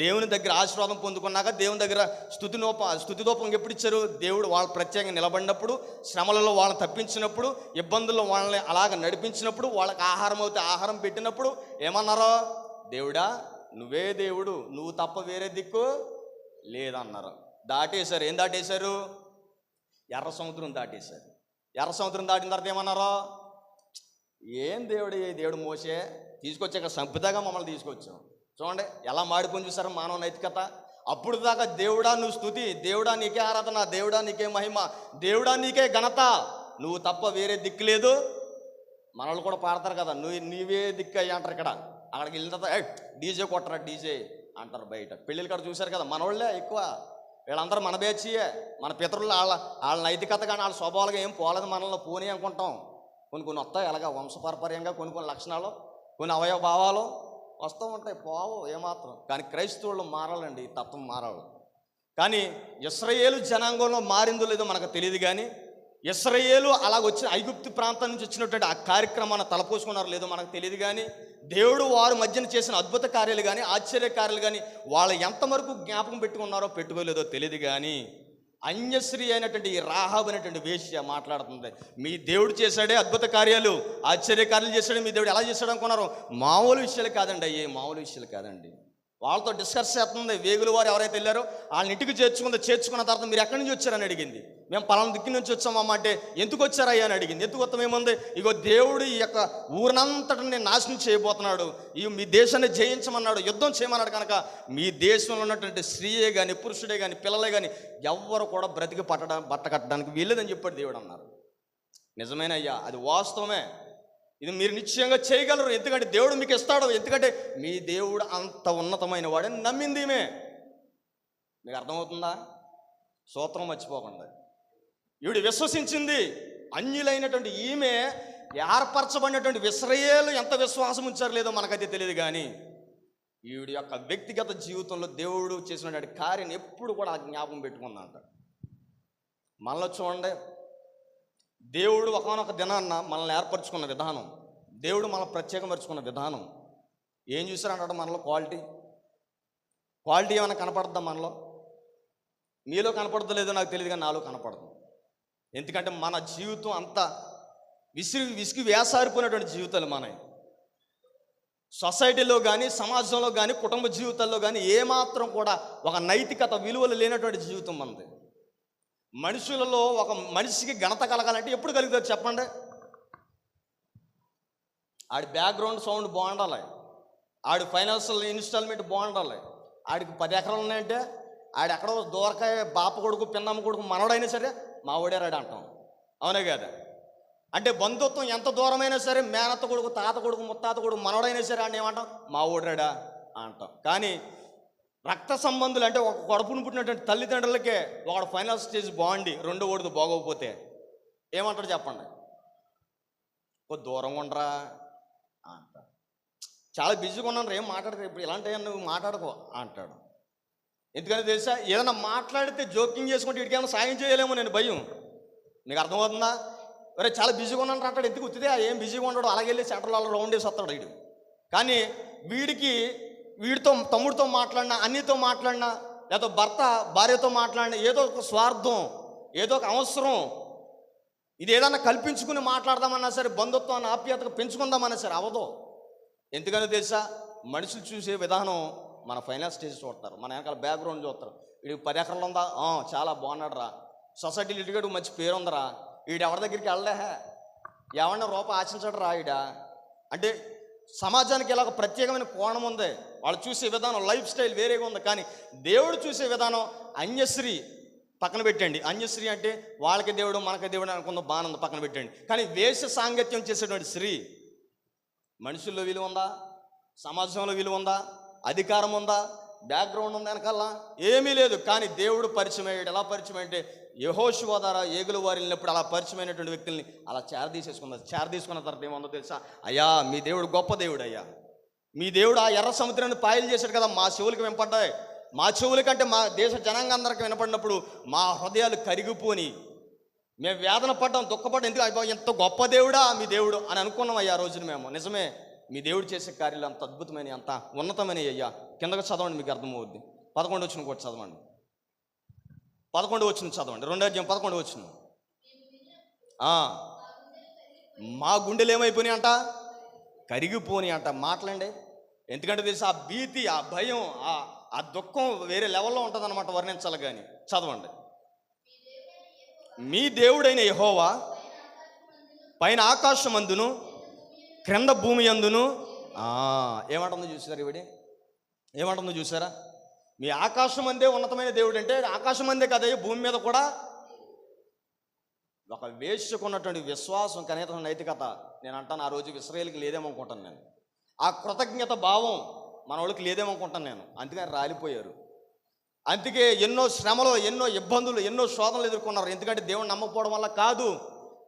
దేవుని దగ్గర ఆశీర్వాదం పొందుకున్నాక, దేవుని దగ్గర స్తుతిదోపం ఎప్పుడు ఇచ్చారు? దేవుడు వాళ్ళు ప్రత్యేకంగా నిలబడినప్పుడు, శ్రమలలో వాళ్ళని తప్పించినప్పుడు, ఇబ్బందుల్లో వాళ్ళని అలాగ నడిపించినప్పుడు, వాళ్ళకి ఆహారం అవుతే ఆహారం పెట్టినప్పుడు ఏమన్నారో, దేవుడా నువ్వే దేవుడు, నువ్వు తప్ప వేరే దిక్కు లేదన్నారు. దాటేశారు. ఏం దాటేశారు? ఎర్ర సముద్రం దాటేశారు. ఎర్ర సముద్రం దాటిన తర్వాత ఏమన్నారో, ఏం దేవుడు, ఏ దేవుడు మోసే తీసుకొచ్చాక సంపుదాగా మమ్మల్ని తీసుకొచ్చాం. చూడండి ఎలా మాడిపోయి చూసారు మానవ నైతికత. అప్పుడు దాకా దేవుడా నువ్వు స్తుతి, దేవుడా నీకే ఆరాధన, దేవుడా నీకే మహిమ, దేవుడా నీకే ఘనత, నువ్వు తప్ప వేరే దిక్కు లేదు. మనవాళ్ళు కూడా పాడతారు కదా, నీవే దిక్కు అయ్యి అంటారు. ఇక్కడ అక్కడికి వెళ్ళిన తర్వాత డీజే కొట్టరా డీజే అంటారు బయట. పెళ్ళిళ్ళు కాడ చూశారు కదా, మనవాళ్ళే ఎక్కువ, వీళ్ళందరూ మన బేచియే. మన పితరులు వాళ్ళ నైతికత కానీ వాళ్ళ స్వభావాలుగా ఏం పోలేదు, మనల్ని పోనీ అనుకుంటాం. కొన్ని వస్తాయి అలాగా వంశపారపర్యంగా, కొన్ని లక్షణాలు, కొన్ని అవయవ భావాలు వస్తూ ఉంటాయి, పోవు ఏమాత్రం. కానీ క్రైస్తవులు మారాలండి, తత్వం మారాలి. కానీ ఇశ్రాయేలు జనాంగంలో మారిందో లేదో మనకు తెలియదు. కానీ ఇశ్రాయేలు అలాగొచ్చిన ఐగుప్తు ప్రాంతం నుంచి వచ్చినటువంటి ఆ కార్యక్రమాన్ని తలపోసుకున్నారో లేదో మనకు తెలియదు. కానీ దేవుడు వారి మధ్యన చేసిన అద్భుత కార్యాలు కానీ, ఆశ్చర్య కార్యాలు కానీ వాళ్ళు ఎంతవరకు జ్ఞాపకం పెట్టుకున్నారో పెట్టుకోలేదో తెలియదు. కానీ అన్యశ్రీ అయినటువంటి ఈ రాహాబు అనేటువంటి వేశ్య మాట్లాడుతుంది. మీ దేవుడు చేశాడే అద్భుత కార్యాలు, ఆశ్చర్యకార్యాలు చేశాడు. మీ దేవుడు ఎలా చేశాడు అనుకున్నారు? మామూలు విషయాలు కాదండి, అయ్యే మామూలు విషయాలు కాదండి. వాళ్ళతో డిస్కస్ చేస్తుంది. వేగుల వారు ఎవరైతే వెళ్ళారో వాళ్ళని ఇంటికి చేర్చుకున్న తర్వాత మీరు ఎక్కడి నుంచి వచ్చారని అడిగింది. మేము పలానా దిక్కు నుంచి వచ్చామమ్మ అంటే ఎందుకు వచ్చారయ్యా అని అడిగింది. ఎందుకు వస్తాం ఏముంది, ఇగో దేవుడు ఈ యొక్క ఊరినంతటిని నాశనం చేయబోతున్నాడు, ఈ మీ దేశాన్ని జయించమన్నాడు, యుద్ధం చేయమన్నాడు. కనుక మీ దేశంలో ఉన్నటువంటి స్త్రీయే కానీ పురుషుడే కానీ పిల్లలే కానీ ఎవ్వరు కూడా బ్రతికి బట్ట కట్టడానికి వీల్లేదని చెప్పాడు దేవుడు అన్నారు. నిజమేనయ్యా, అది వాస్తవమే. ఇది మీరు నిశ్చయంగా చేయగలరు, ఎందుకంటే దేవుడు మీకు ఇస్తాడు. ఎందుకంటే మీ దేవుడు అంత ఉన్నతమైన వాడని నమ్మింది ఈమె. మీకు అర్థమవుతుందా? సూత్రం మర్చిపోకుండా ఈవిడ విశ్వసించింది. అన్యులైనటువంటి ఈమె ఏర్పరచబడినటువంటి ఇశ్రాయేలు ఎంత విశ్వాసం ఉంచారు లేదో మనకైతే తెలియదు, కానీ ఈవిడ యొక్క వ్యక్తిగత జీవితంలో దేవుడు చేసినటువంటి కార్యాన్ని ఎప్పుడు కూడా జ్ఞాపకం పెట్టుకుందంట. మనలో చూడండి, దేవుడు ఒకనొక దినాన్న మనల్ని ఏర్పరచుకున్న విధానం, దేవుడు మనల్ని ప్రత్యేకపరుచుకున్న విధానం ఏం చూసారంటే మనలో క్వాలిటీ ఏమైనా కనపడుతుందా? మనలో మీలో కనపడదో లేదో నాకు తెలియదు, కానీ నాలో కనపడదు. ఎందుకంటే మన జీవితం అంతా విసిగి వేసారిపోయినటువంటి జీవితాలు మనవి. సొసైటీలో కానీ సమాజంలో కానీ కుటుంబ జీవితాల్లో కానీ ఏమాత్రం కూడా ఒక నైతికత విలువలు లేనటువంటి జీవితం మనది. మనుషులలో ఒక మనిషికి ఘనత కలగాలంటే ఎప్పుడు కలుగుతుంది చెప్పండి? ఆడి బ్యాక్గ్రౌండ్ సౌండ్ బాగుండాలి, ఆడి ఫైనాన్షియల్ ఇన్స్టాల్మెంట్ బాగుండాలి, ఆడికి 10 ఎకరాలు ఉన్నాయంటే ఆడు ఎక్కడో దూరకాయ బాప కొడుకు పిన్నమ్మ కొడుకు మనవడైనా సరే మా ఓడారాడు అంటాం, అవునే కదా? అంటే బంధుత్వం ఎంత దూరమైనా సరే మేనత్త కొడుకు తాత కొడుకు ముత్తాత కొడుకు మనవడైనా సరే అని ఏమంటాం? మా ఓడాడా అంటాం. కానీ రక్త సంబంధులు అంటే ఒక కడుపును పుట్టినటువంటి తల్లిదండ్రులకే ఒకడు ఫైనల్ స్టేజ్ బాగుండి రెండో ఓడితో బాగోకపోతే ఏమంటాడు చెప్పండి? ఓ దూరంగా ఉండరా అంట. చాలా బిజీగా ఉన్నాను, ఏం మాట్లాడతారు ఇప్పుడు, ఇలాంటి నువ్వు మాట్లాడుకో అంటాడు. ఎందుకంటే తెలుసా, ఏదైనా మాట్లాడితే జోక్యం చేసుకుంటే ఇటుకేమైనా సాయం చేయలేమో నేను భయం. నీకు అర్థమవుతుందా? అరే చాలా బిజీగా ఉన్నాను అంటాడు. ఎందుకు వచ్చితే ఏం బిజీగా ఉండడు, అలాగే వెళ్ళి సెంటర్లో రౌండ్ వేసి వస్తాడు వీడు. కానీ వీడితో తమ్ముడితో మాట్లాడినా, అన్నితో మాట్లాడినా, లేదా భర్త భార్యతో మాట్లాడినా ఏదో ఒక స్వార్థం, ఏదో ఒక అవసరం, ఇది ఏదన్నా కల్పించుకుని మాట్లాడదామన్నా సరే, బంధుత్వాన్ని ఆప్యాయతగా పెంచుకుందామన్నా సరే అవ్వదు. ఎందుకని తెలుసా, మనుషులు చూసే విధానం మన ఫైనల్ స్టేజ్ చూస్తారు, మన వెనకాల బ్యాక్గ్రౌండ్ చూస్తారు. వీడికి 10 ఎకరాలు ఉందా, చాలా బాగున్నాడు రా, సొసైటీలో ఇటుకడు మంచి పేరు ఉందరా, వీడు ఎవరి దగ్గరికి వెళ్ళలే, ఎవరిన రూపం ఆశించడు రా ఈడ అంటే. సమాజానికి ఇలా ఒక ప్రత్యేకమైన కోణం ఉంది, వాళ్ళు చూసే విధానం లైఫ్ స్టైల్ వేరేగా ఉంది. కానీ దేవుడు చూసే విధానం అన్యశ్రీ పక్కన పెట్టండి. అన్యశ్రీ అంటే వాళ్ళకి దేవుడు మనకి దేవుడు అనుకున్న బాణం పక్కన పెట్టండి. కానీ వేష సాంగత్యం చేసేటువంటి స్త్రీ మనుషుల్లో విలువ ఉందా? సమాజంలో విలువ ఉందా? అధికారం ఉందా? బ్యాక్గ్రౌండ్ ఉందా? వెనకాల ఏమీ లేదు. కానీ దేవుడు పరిచయం అయ్యాడు. ఎలా పరిచయం అంటే యెహోషువ ద్వారా ఏగుల వారు వెళ్ళినప్పుడు అలా పరిచయమైనటువంటి వ్యక్తుల్ని అలా చేరదీసుకున్న తర్వాత ఏముందో తెలుసా? అయ్యా మీ దేవుడు గొప్ప దేవుడు, అయ్యా మీ దేవుడు ఆ ఎర్ర సముద్రాన్ని పాయలు చేశాడు కదా, మా చెవులకు వినపడ్డాయి. మా చెవులకంటే మా దేశ జనాంగాందరికి వినపడినప్పుడు మా హృదయాలు కరిగిపోని మేము వేదన పడ్డాం, దుఃఖపడ్డాం. ఎందుకు అయ్యా ఎంత గొప్ప దేవుడా మీ దేవుడు అని అనుకున్నాం అయ్యా ఆ రోజున మేము. నిజమే, మీ దేవుడు చేసే కార్యాలు అంత అద్భుతమైన అంత ఉన్నతమైన అయ్యా. కిందకు చదవండి, మీకు అర్థమవుద్ది. 11 వచ్చిన కూడా చదవండి, 11 వచ్చిన చదవండి, 2వ అధ్యాయం 11 వచ్చిన. మా గుండెలు ఏమైపోయినాయి అంట? కరిగిపోని అంట. మాట్లాడండి. ఎందుకంటే తెలుసు ఆ భీతి, ఆ భయం, ఆ దుఃఖం వేరే లెవెల్లో ఉంటుంది అనమాట, వర్ణించాలి. కానీ చదవండి. మీ దేవుడైన యెహోవా పైన ఆకాశమందును క్రింద భూమి అందును ఏమంటుందో చూసారా? ఇవిడి ఏమంటుందో చూసారా? మీ ఆకాశం అందే ఉన్నతమైన దేవుడు అంటే ఆకాశం అందే కదా, భూమి మీద కూడా. ఒక వేసుకున్నటువంటి విశ్వాసం, కనీసం నైతికత నేను అంటాను ఆ రోజు ఇశ్రాయేలుకి లేదేమనుకుంటాను నేను. ఆ కృతజ్ఞత భావం మన వాళ్ళకి లేదేమనుకుంటాను నేను. అందుకని రాలిపోయారు. అందుకే ఎన్నో శ్రమలు, ఎన్నో ఇబ్బందులు, ఎన్నో శోధనలు ఎదుర్కొన్నారు. ఎందుకంటే దేవుడు నమ్మకపోవడం వల్ల కాదు,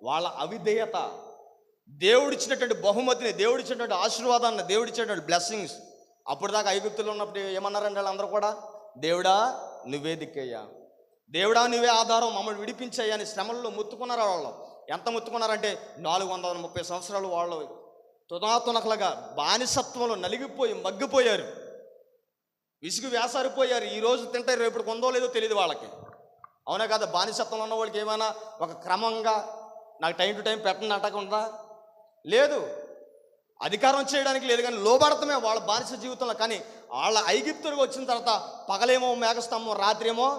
వాళ్ళ అవిధేయత. దేవుడిచ్చినటువంటి బహుమతిని, దేవుడిచ్చినటువంటి ఆశీర్వాదాన్ని, దేవుడిచ్చినటువంటి బ్లెస్సింగ్స్. అప్పుడు దాకా ఐగుప్తులో ఉన్నప్పుడు ఏమన్నారండి వాళ్ళందరూ కూడా? దేవుడా నువ్వే దిక్కయ్యా, దేవుడా నువ్వే ఆధారం, మమ్మల్ని విడిపించాయి అని శ్రమల్లో ముత్తుకున్నారు. వాళ్ళు ఎంత ముత్తుకున్నారంటే 430 సంవత్సరాలు వాళ్ళు తునాతునకలుగా బానిసత్వంలో నలిగిపోయి మగ్గిపోయారు, విసుగు వేసారిపోయారు. ఈరోజు తింటారు, రేపు కొందో లేదో తెలియదు వాళ్ళకి. అవునా కదా? బానిసత్వంలో ఉన్న వాళ్ళకి ఏమైనా ఒక క్రమంగా నాకు టైం టు టైం పెట్టండి అంటకుందా? లేదు. అధికారం చేయడానికి లేదు, కానీ లోబడతమే వాళ్ళ బానిస జీవితంలో. కానీ వాళ్ళ ఐగుప్తులకు వచ్చిన తర్వాత పగలేమో మేఘస్తంభం, రాత్రి ఏమో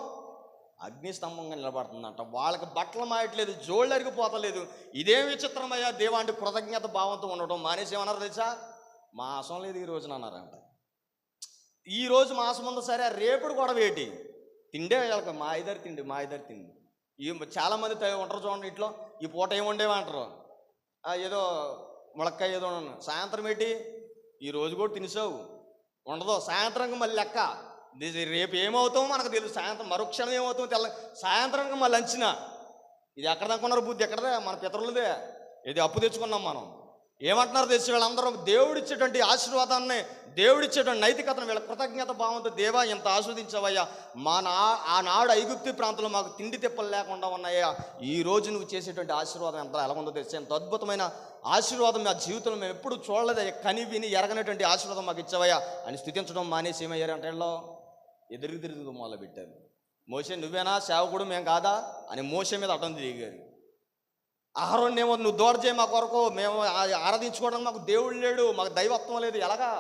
అగ్నిస్తంభంగా నిలబడుతుందంట. వాళ్ళకి బట్టలు మాయట్లేదు, జోళ్ళు అరిగిపోతలేదు. ఇదేం విచిత్రమయ్యా దేవా అంటే కృతజ్ఞత భావంతో ఉండటం మానేసి ఏమన్నారు తెలుసా? మాసం లేదు ఈ రోజున అన్నారంట. ఈ రోజు మాసం ఉంది సరే, రేపుడు గొడవ ఏంటి? తిండే వాళ్ళకి మా ఇద్దరు తిండి. ఈ చాలామంది ఉంటారు చూడండి ఇంట్లో, ఈ పూట ఏముండేవంటారు, ఏదో ములక్కాయ ఏదో సాయంత్రం ఏంటి, ఈ రోజు కూడా తినేసావు ఉండదు, సాయంత్రంకి మళ్ళీ లెక్క. రేపు ఏమవుతామో మనకు తెలుసు, సాయంత్రం మరుక్షణం ఏమవుతామో తెల్ల, సాయంత్రంకి మళ్ళీ లంచిన. ఇది ఎక్కడ అనుకున్నారు? బుద్ధి ఎక్కడదే? మన పితరులదే. ఇది అప్పు తెచ్చుకున్నాం మనం. ఏమంటున్నారు తెలిసి వీళ్ళందరూ దేవుడిచ్చేటువంటి ఆశీర్వాదాన్ని, దేవుడిచ్చేటువంటి నైతికతను వీళ్ళ కృతజ్ఞత భావంతో, దేవా ఎంత ఆస్వాదించావయ్యా, ఆనాడు ఐగుప్తు ప్రాంతంలో మాకు తిండి తిప్పలు లేకుండా ఉన్నాయా, ఈ రోజు నువ్వు చేసేటువంటి ఆశీర్వాదం ఎంత ఎలా ఉందో తెలిసి, ఎంత అద్భుతమైన ఆశీర్వాదం మా జీవితంలో మేము ఎప్పుడు చూడలేదయ్యా, కని విని ఎరగనటువంటి ఆశీర్వాదం మాకు ఇచ్చావయ్యా అని స్థుతించడం మానేసి ఏమయ్యారు అంటే వీళ్ళు ఎదురు మొదలు పెట్టారు. మోషే నువ్వేనా సేవకుడు, మేము కాదా అని మోషే మీద అడ్డం తిరిగారు. ఆహారం ఏమో నువ్వు దూర చేయి మా కొరకు, మేము ఆరాధించుకోవడానికి మాకు దేవుడు లేడు, మాకు దైవత్వం లేదు, ఎలాగా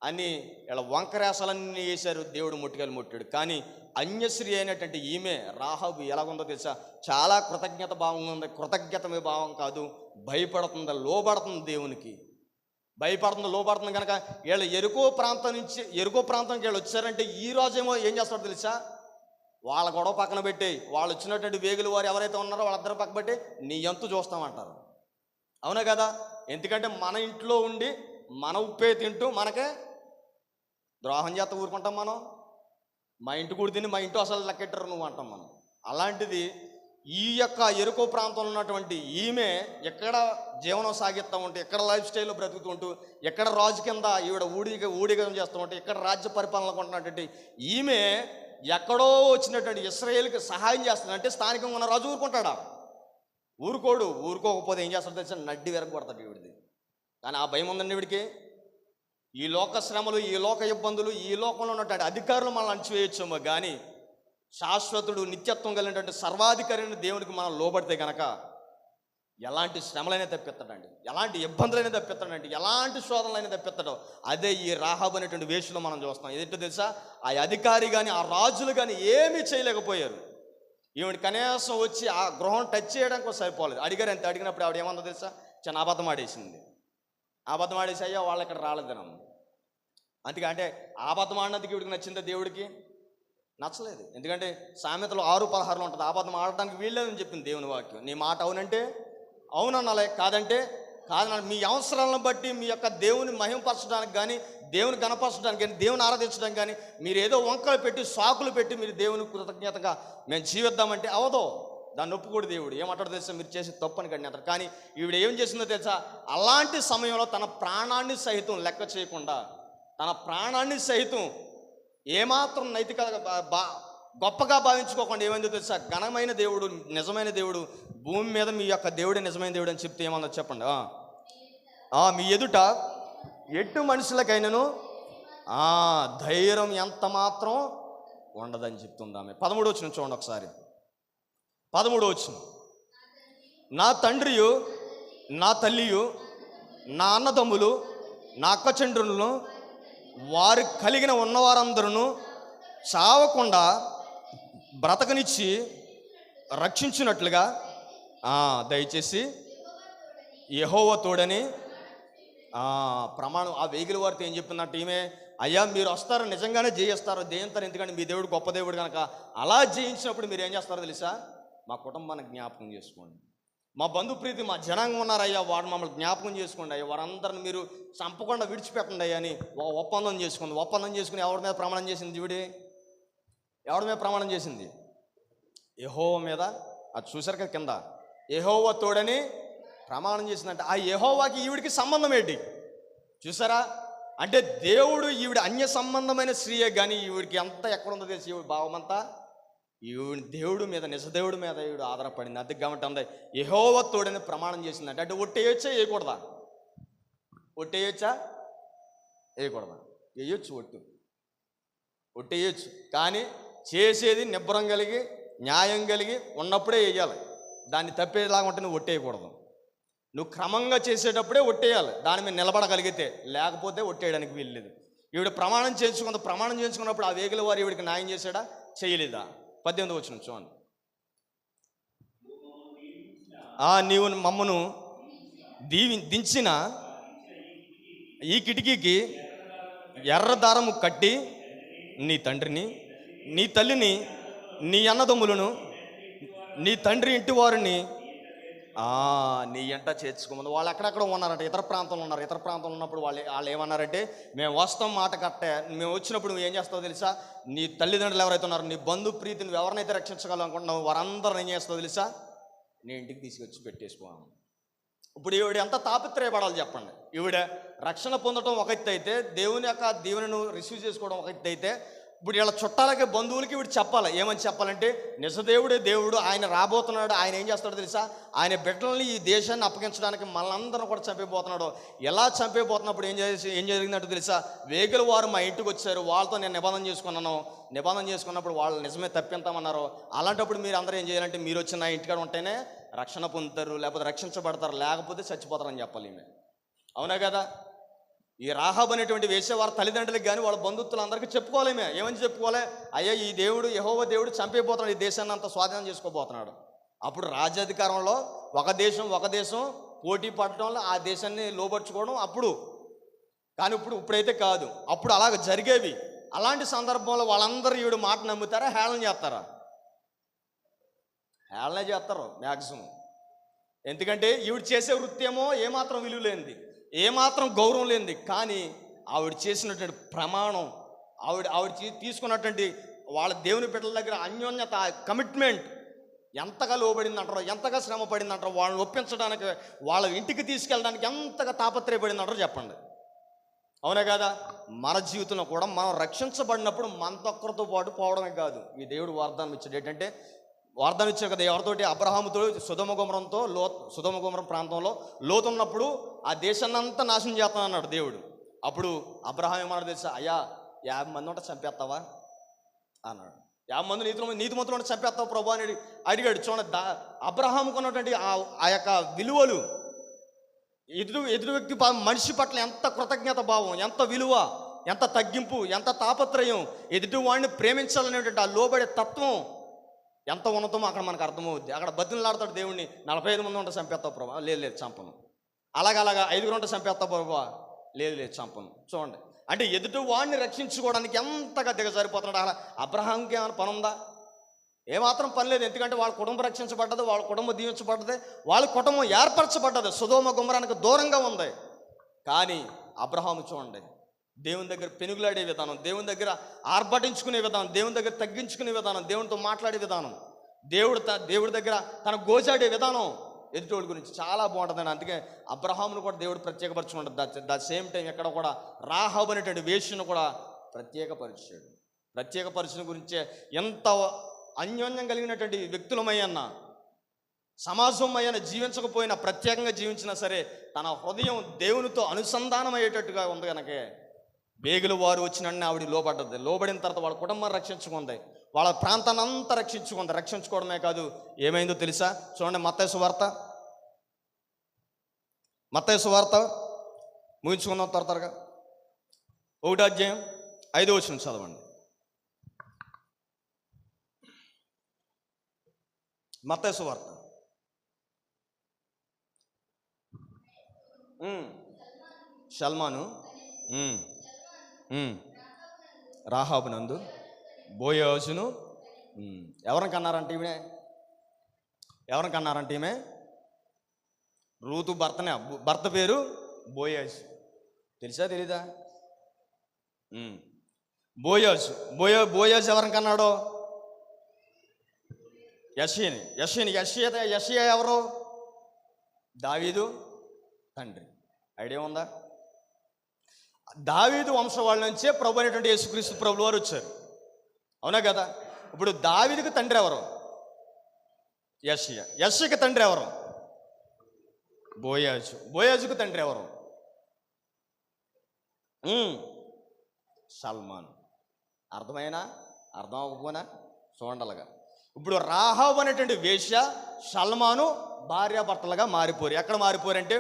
అని ఇలా వంకరేసాలన్నీ వేశారు. దేవుడు ముట్టాడు. కానీ అన్యశ్రీ అయినటువంటి ఈమె రాహాబు ఎలాగుందో తెలుసా? చాలా కృతజ్ఞత భావం ఉంది. కృతజ్ఞత భావం కాదు, భయపడుతుంది, లోబడుతుంది దేవునికి. భయపడుతుంది, లోబడుతుంది. కనుక వీళ్ళు ఎరుకో ప్రాంతానికి వీళ్ళు వచ్చారంటే ఈ రోజేమో ఏం చేస్తారో తెలుసా? వాళ్ళ గొడవ పక్కన పెట్టి వాళ్ళు వచ్చినటువంటి వేగులు వారు ఎవరైతే ఉన్నారో వాళ్ళందరూ పక్క పెట్టి నీ ఎంతు చూస్తామంటారు. అవునా కదా? ఎందుకంటే మన ఇంట్లో ఉండి మన ఉప్పే తింటూ మనకే ద్రోహం చేత ఊరుకుంటాం మనం. మా ఇంటి కూడా తిని మా ఇంట్లో అసలు లెక్కెట్టరు నువ్వు అంటాం మనం. అలాంటిది ఈ యొక్క ఎరుకో ప్రాంతంలో ఉన్నటువంటి ఈమె ఎక్కడ జీవనం సాగిస్తూ ఉంటే, ఎక్కడ లైఫ్ స్టైల్లో బ్రతుకుతూ ఉంటూ, ఎక్కడ రాజు కింద ఈవిడ ఊడిగం చేస్తూ ఉంటే, ఎక్కడ రాజ్య పరిపాలనకు ఉంటున్నటువంటి ఈమె ఎక్కడో వచ్చినటువంటి ఇశ్రాయేలుకి సహాయం చేస్తుందంటే స్థానికంగా ఉన్న రాజు ఊరుకుంటాడా? ఊరుకోకపోతే ఏం చేస్తాడో తెలిసి నడ్డి వెరగొడతాడు ఈవిడిది. కానీ ఆ భయం ఉందండి ఈవిడికి. ఈ లోక శ్రమలు, ఈ లోక ఇబ్బందులు, ఈ లోకంలో ఉన్నటువంటి అధికారులు మనల్ని అణచివేయచ్చేమో, కానీ శాశ్వతుడు, నిత్యత్వం కలిగినటువంటి సర్వాధికారిని దేవునికి మనం లోబడితే కనుక ఎలాంటి శ్రమలైనా తప్పిస్తాడండి, ఎలాంటి ఇబ్బందులైనా తప్పిస్తాడండి, ఎలాంటి శోధనలైనా తప్పిస్తాడు. అదే ఈ రాహాబు అనేటువంటి వేషంలో మనం చూస్తాం. ఏంటో తెలుసా? ఆ అధికారి కానీ ఆ రాజులు కానీ ఏమీ చేయలేకపోయారు. ఈవిడ కనీసం వచ్చి ఆ గృహం టచ్ చేయడానికి సరిపోలేదు. అడిగారు అంతే. అడిగినప్పుడు ఆవిడ ఏమందో తెలుసా? చిన్న అబద్ధం ఆడేసింది. అబద్ధం ఆడేసి అయ్యా వాళ్ళు ఇక్కడ రాలేదనం. అందుకే అంటే అబద్ధం ఆడినందుకు ఈవిడికి నచ్చిందా? దేవుడికి నచ్చలేదు. ఎందుకంటే సామెతలు 6:16 ఉంటుంది, అబద్ధం ఆడటానికి వీల్లేదని చెప్పింది దేవుని వాక్యం. నీ మాట అవునంటే అవునన్నాలే, కాదంటే కాదనాలి. మీ అవసరాలను బట్టి మీ యొక్క దేవుని మహిమపరచడానికి కానీ, దేవుని గణపరచడానికి కానీ, దేవుని ఆరాధించడానికి కానీ మీరు ఏదో వంకలు పెట్టి, సాకులు పెట్టి మీరు దేవుని కృతజ్ఞతగా మేము జీవిద్దామంటే అవదో. దాన్ని ఒప్పుకోడు దేవుడు. ఏమంటాడు తెలుసా? మీరు చేసి తప్పని గణ్యత. కానీ ఈవిడ ఏం చేసిందో తెలుసా? అలాంటి సమయంలో తన ప్రాణాన్ని సహితం లెక్క చేయకుండా, తన ప్రాణాన్ని సహితం ఏమాత్రం నైతిక గొప్పగా భావించుకోకుండా ఏమైందో తెలుసా? ఘనమైన దేవుడు, నిజమైన దేవుడు, భూమి మీద మీ యొక్క దేవుడే నిజమైన దేవుడు అని చెప్తే ఏమన్నా చెప్పండి. మీ ఎదుట ఎటు మనుషులకైనాను ధైర్యం ఎంత మాత్రం ఉండదని చెప్తుంది ఆమె. 13వ వచనం చూడండి ఒకసారి. 13వ వచనం. నా తండ్రియు, నా తల్లియు, నా అన్నదమ్ములు, నా అక్కచెండ్రులను, వారు కలిగిన ఉన్నవారందరూ చావకుండా బ్రతకనిచ్చి రక్షించినట్లుగా దయచేసి యెహోవా తోడని ప్రమాణం. ఆ వేగిల వారితో ఏం చెప్పిందంటే ఈమె, అయ్యా మీరు వస్తారు, నిజంగానే జయిస్తారు, జయిస్తారు. ఎందుకంటే మీ దేవుడు గొప్ప దేవుడు కనుక. అలా జయించినప్పుడు మీరు ఏం చేస్తారో తెలుసా? మా కుటుంబాన్ని జ్ఞాపకం చేసుకోండి, మా బంధుప్రీతి, మా జనాంగం ఉన్నారయ్యా, వాడు మమ్మల్ని జ్ఞాపకం చేసుకోండి అయ్యా, వారందరిని మీరు చంపకుండా విడిచిపెట్టండి అయ్యా అని ఒప్పందం చేసుకుంది. ఒప్పందం చేసుకుని ఎవరి మీద ప్రమాణం చేసింది? ఈవిడే ఎవరి మీద ప్రమాణం చేసింది? యెహోవా మీద. అది చూసారు కదా కింద, యెహోవా తోడని ప్రమాణం చేసిందంటే ఆ యెహోవాకి ఈవిడికి సంబంధం ఏంటి చూసారా? అంటే దేవుడు ఈవిడ అన్య సంబంధమైన స్త్రీయే, కానీ ఈవిడికి అంతా ఎక్కడుందో తెలిసి ఈవిడ భావమంతా ఈవిడ దేవుడు మీద, నిజదేవుడి మీద ఈవిడ ఆధారపడింది. అందుకు కాబట్టి అంది యెహోవా తోడని ప్రమాణం చేసిందంటే. అంటే ఒట్టేయొచ్చా వేయకూడదా? ఒట్టేయొచ్చా వేయకూడదా? వేయొచ్చు, ఒట్టేయచ్చు. కానీ చేసేది నిబ్బరం కలిగి న్యాయం కలిగి ఉన్నప్పుడే వేయాలి. దాన్ని తప్పేలాగా ఉంటే నువ్వు ఒట్టేయకూడదు. నువ్వు క్రమంగా చేసేటప్పుడే ఒట్టేయాలి, దాని మీద నిలబడగలిగితే. లేకపోతే ఒట్టేయడానికి వీల్లేదు. ఈవిడ ప్రమాణం చేయించుకున్నప్పుడు ఆ వేగుల వారు ఈవిడికి న్యాయం చేశాడా, చేయలేదా? 18వ వచనం చూడండి. నీవు మమ్మను దించిన ఈ కిటికీకి ఎర్ర దారము కట్టి నీ తండ్రిని, నీ తల్లిని, నీ అన్నదమ్ములను, నీ తండ్రి ఇంటి వారిని నీ ఎంట చేర్చుకోమని. వాళ్ళు ఎక్కడెక్కడ ఉన్నారంటే ఇతర ప్రాంతంలో ఉన్నారు. ఇతర ప్రాంతంలో ఉన్నప్పుడు వాళ్ళు ఏమన్నారంటే, మేము వస్తాం మాట కట్టే, మేము వచ్చినప్పుడు నువ్వు ఏం చేస్తావు తెలుసా, నీ తల్లిదండ్రులు ఎవరైతే ఉన్నారో, నీ బంధు ప్రీతి, నువ్వు ఎవరినైతే రక్షించగలనుకుంటున్నావు వారందరూ ఏం చేస్తావు తెలుసా, నీ ఇంటికి తీసుకొచ్చి పెట్టేసుకోవాలి. ఇప్పుడు ఈవిడ ఎంత తాపత్రయపడాలి చెప్పండి. ఈవిడ రక్షణ పొందడం ఒక ఎత్తు అయితే, దేవుని యొక్క దీవెనను రిసీవ్ చేసుకోవడం ఒక ఎత్తు అయితే, ఇప్పుడు వీళ్ళ చుట్టాలకి బంధువులకి వీడు చెప్పాలి. ఏమని చెప్పాలంటే, నిజదేవుడే దేవుడు, ఆయన రాబోతున్నాడు, ఆయన ఏం చేస్తాడో తెలుసా, ఆయన బిడ్డల్ని ఈ దేశాన్ని అప్పగించడానికి మనందరం కూడా చంపేపోతున్నాడు. ఎలా చంపేపోతున్నప్పుడు ఏం జరిగిందంటే తెలుసా, వేగుల వారు మా ఇంటికి వచ్చారు, వాళ్ళతో నేను నిబంధన చేసుకున్నప్పుడు వాళ్ళు నిజమే తప్పింతామన్నారు. అలాంటప్పుడు మీరు అందరూ ఏం చేయాలంటే, మీరు వచ్చి నా ఇంటికాడ ఉంటేనే రక్షణ పొందుతారు, లేకపోతే రక్షించబడతారు, లేకపోతే చచ్చిపోతారని చెప్పాలి ఈమె. అవునా కదా? ఈ రాహాబు అనేటువంటి వేసేవారి తల్లిదండ్రులకు కానీ వాళ్ళ బంధుత్వులందరికీ చెప్పుకోవాలి. ఏమని చెప్పుకోవాలి, అయ్యా ఈ దేవుడు యెహోవా దేవుడు చంపేపోతున్నాడు, ఈ దేశాన్ని అంతా స్వాధీనం చేసుకోబోతున్నాడు. అప్పుడు రాజ్యాధికారంలో ఒక దేశం పోటీ పడటంలో ఆ దేశాన్ని లోపరుచుకోవడం అప్పుడు. కానీ ఇప్పుడైతే కాదు. అప్పుడు అలాగ జరిగేవి. అలాంటి సందర్భంలో వాళ్ళందరూ ఈవిడ మాట నమ్ముతారా, హేళన చేస్తారా? హేళన చేస్తారు మ్యాక్సిమం. ఎందుకంటే ఈవిడ చేసే వృత్తి ఏమో ఏమాత్రం విలువ లేనిది, ఏమాత్రం గౌరవం లేనిది. కానీ ఆవిడ చేసినటువంటి ప్రమాణం, ఆవిడ తీసుకున్నటువంటి వాళ్ళ దేవుని బిడ్డల దగ్గర అన్యోన్యత, కమిట్మెంట్ ఎంతగా లోబడింది అంటారో, ఎంతగా శ్రమ పడింది అంటారో, వాళ్ళని ఒప్పించడానికి, వాళ్ళ ఇంటికి తీసుకెళ్ళడానికి ఎంతగా తాపత్రయపడింది అంటారో చెప్పండి. అవునా కదా? మన జీవితంలో కూడా మనం రక్షించబడినప్పుడు మనతొక్కరితో పాటు పోవడమే కాదు, ఈ దేవుడు వాగ్దానం ఇచ్చాడు. ఏంటంటే వాగ్దానం ఇచ్చాడు కదా, ఎవరితోటి, అబ్రహాముతో సొదొమ గొమొర ప్రాంతంలో లోతున్నప్పుడు ఆ దేశాన్ని అంతా నాశనం చేస్తానన్నాడు దేవుడు. అప్పుడు అబ్రహాం ఏమన్నాడు తెలుసా, అయ్యా 50 మంది ఉంటే చంపేస్తావా అన్నాడు. 50 మంది నీతిమంతులు ఉంటే చంపేస్తావు ప్రభు అని అడిగాడు. చూడండి, అబ్రహాముకు ఉన్నటువంటి ఆ యొక్క విలువలు, ఎదురు వ్యక్తి మనిషి పట్ల ఎంత కృతజ్ఞత భావం, ఎంత విలువ, ఎంత తగ్గింపు, ఎంత తాపత్రయం, ఎదుటి వాడిని ప్రేమించాలనేటువంటి ఆ లోబడే తత్వం ఎంత ఉన్నతమో అక్కడ మనకు అర్థమవుద్ది. అక్కడ బతిలాడతాడు దేవుణ్ణి, 45 మంది ఉంటే చంపేస్తావు ప్రభా, లేదు చంపను. అలాగా 5 ఉంటే చంపేస్తావు ప్రభా, లేదు చంపను. చూడండి, అంటే ఎదుటి వాడిని రక్షించుకోవడానికి ఎంతగా దిగజారిపోతున్నాడు. అలా అబ్రహాంకి ఏమైనా పని ఉందా? ఏమాత్రం పని లేదు. ఎందుకంటే వాళ్ళ కుటుంబం రక్షించబడ్డది, వాళ్ళ కుటుంబం దీవించబడ్డది, వాళ్ళ కుటుంబం ఏర్పరచబడ్డది, సొదొమ గొమొరానికి దూరంగా ఉంది. కానీ అబ్రహాము చూడండి, దేవుని దగ్గర పెనుగులాడే విధానం, దేవుని దగ్గర ఆర్భటించుకునే విధానం, దేవుని దగ్గర తగ్గించుకునే విధానం, దేవునితో మాట్లాడే విధానం, దేవుడి దగ్గర తన గోజాడే విధానం ఎదుటోళ్ళ గురించి చాలా బాగుంటుందని. అందుకే అబ్రహామును కూడా దేవుడు ప్రత్యేకపరచుకుంటాడు. ద సేమ్ టైం ఎక్కడ కూడా రాహాబు అనేటువంటి వేష్యను కూడా ప్రత్యేకపరిచాడు. ప్రత్యేకపరిచిన గురించే ఎంత అన్యోన్యం కలిగినటువంటి వ్యక్తులమయ్యన్నా, సమాజమయ్యన జీవించకపోయినా, ప్రత్యేకంగా జీవించినా సరే తన హృదయం దేవునితో అనుసంధానమయ్యేటట్టుగా ఉంది. కనుకే వేగుల వారు వచ్చినన్ని ఆవిడ లోబడిన తర్వాత వాళ్ళ కుటుంబాన్ని రక్షించుకుంది, వాళ్ళ ప్రాంతాన్ని అంతా రక్షించుకోవడమే కాదు, ఏమైందో తెలుసా? చూడండి, మత్తయి సువార్త ముగించుకుందాం త్వరగా. 1వ అధ్యాయం 5వ వచనం చదవండి. మత్తయి సువార్త. షల్మాను రాహాబునందు బోయజును ఎవరిని కన్నారంటే ఈమె రూతు భర్త పేరు బోయజు. తెలుసా తెలీదా? బోయజు ఎవరిని కన్నాడో? యెషయా ఎవరు? దావీదు తండ్రి. ఐడియా ఉందా? దావీదు వంశం వాళ్ళ నుంచే ప్రభు అనేటువంటి యేసుక్రీస్తు ప్రభులు వారు వచ్చారు. అవునా కదా? ఇప్పుడు దావీదుకి తండ్రి ఎవరు? యెషయాకి తండ్రి ఎవరు? బోయాజుకు తండ్రి ఎవరు? షల్మాను. అర్థం అవ్వకపోయినా చూడండి. అలాగా ఇప్పుడు రాహాబు అనేటువంటి వేశ్య సల్మాను భార్యాభర్తలుగా మారిపోరు. ఎక్కడ మారిపోరంటే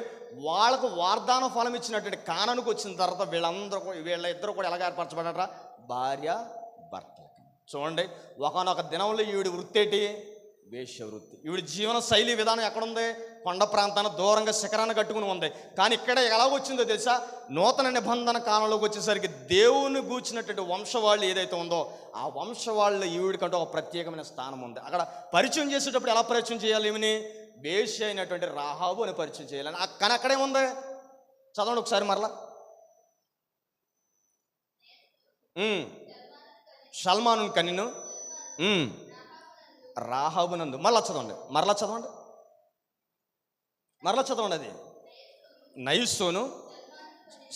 వాళ్ళకు వాగ్దాన ఫలం ఇచ్చినటువంటి కానానికి వచ్చిన తర్వాత వీళ్ళ ఇద్దరు కూడా ఎలాగ ఏర్పరచబడరా? భార్య భర్తలు. చూడండి, ఒకనొక దినంలో ఈవిడి వృత్తి ఏంటి? వేశ్య వృత్తి. ఈవిడ జీవన శైలి విధానం ఎక్కడుంది? కొండ ప్రాంతాన్ని దూరంగా శిఖరాన్ని కట్టుకుని ఉంది. కానీ ఇక్కడ ఎలా వచ్చిందో తెలుసా? నూతన నిబంధన కాలంలోకి వచ్చేసరికి దేవుని గూర్చినటువంటి వంశవాళ్ళు ఏదైతే ఉందో ఆ వంశవాళ్ళు ఈవిడికంటూ ఒక ప్రత్యేకమైన స్థానం ఉంది. అక్కడ పరిచయం చేసేటప్పుడు ఎలా పరిచయం చేయాలి? ఏమని? వేశ్య అయినటువంటి రాహాబు అని పరిచయం చేయాలని. కానీ అక్కడేముంది? చదవండి ఒకసారి మరలా. సల్మాను కన్యను రాహాబునందు. మరలా చదవండి. అది నయస్సోను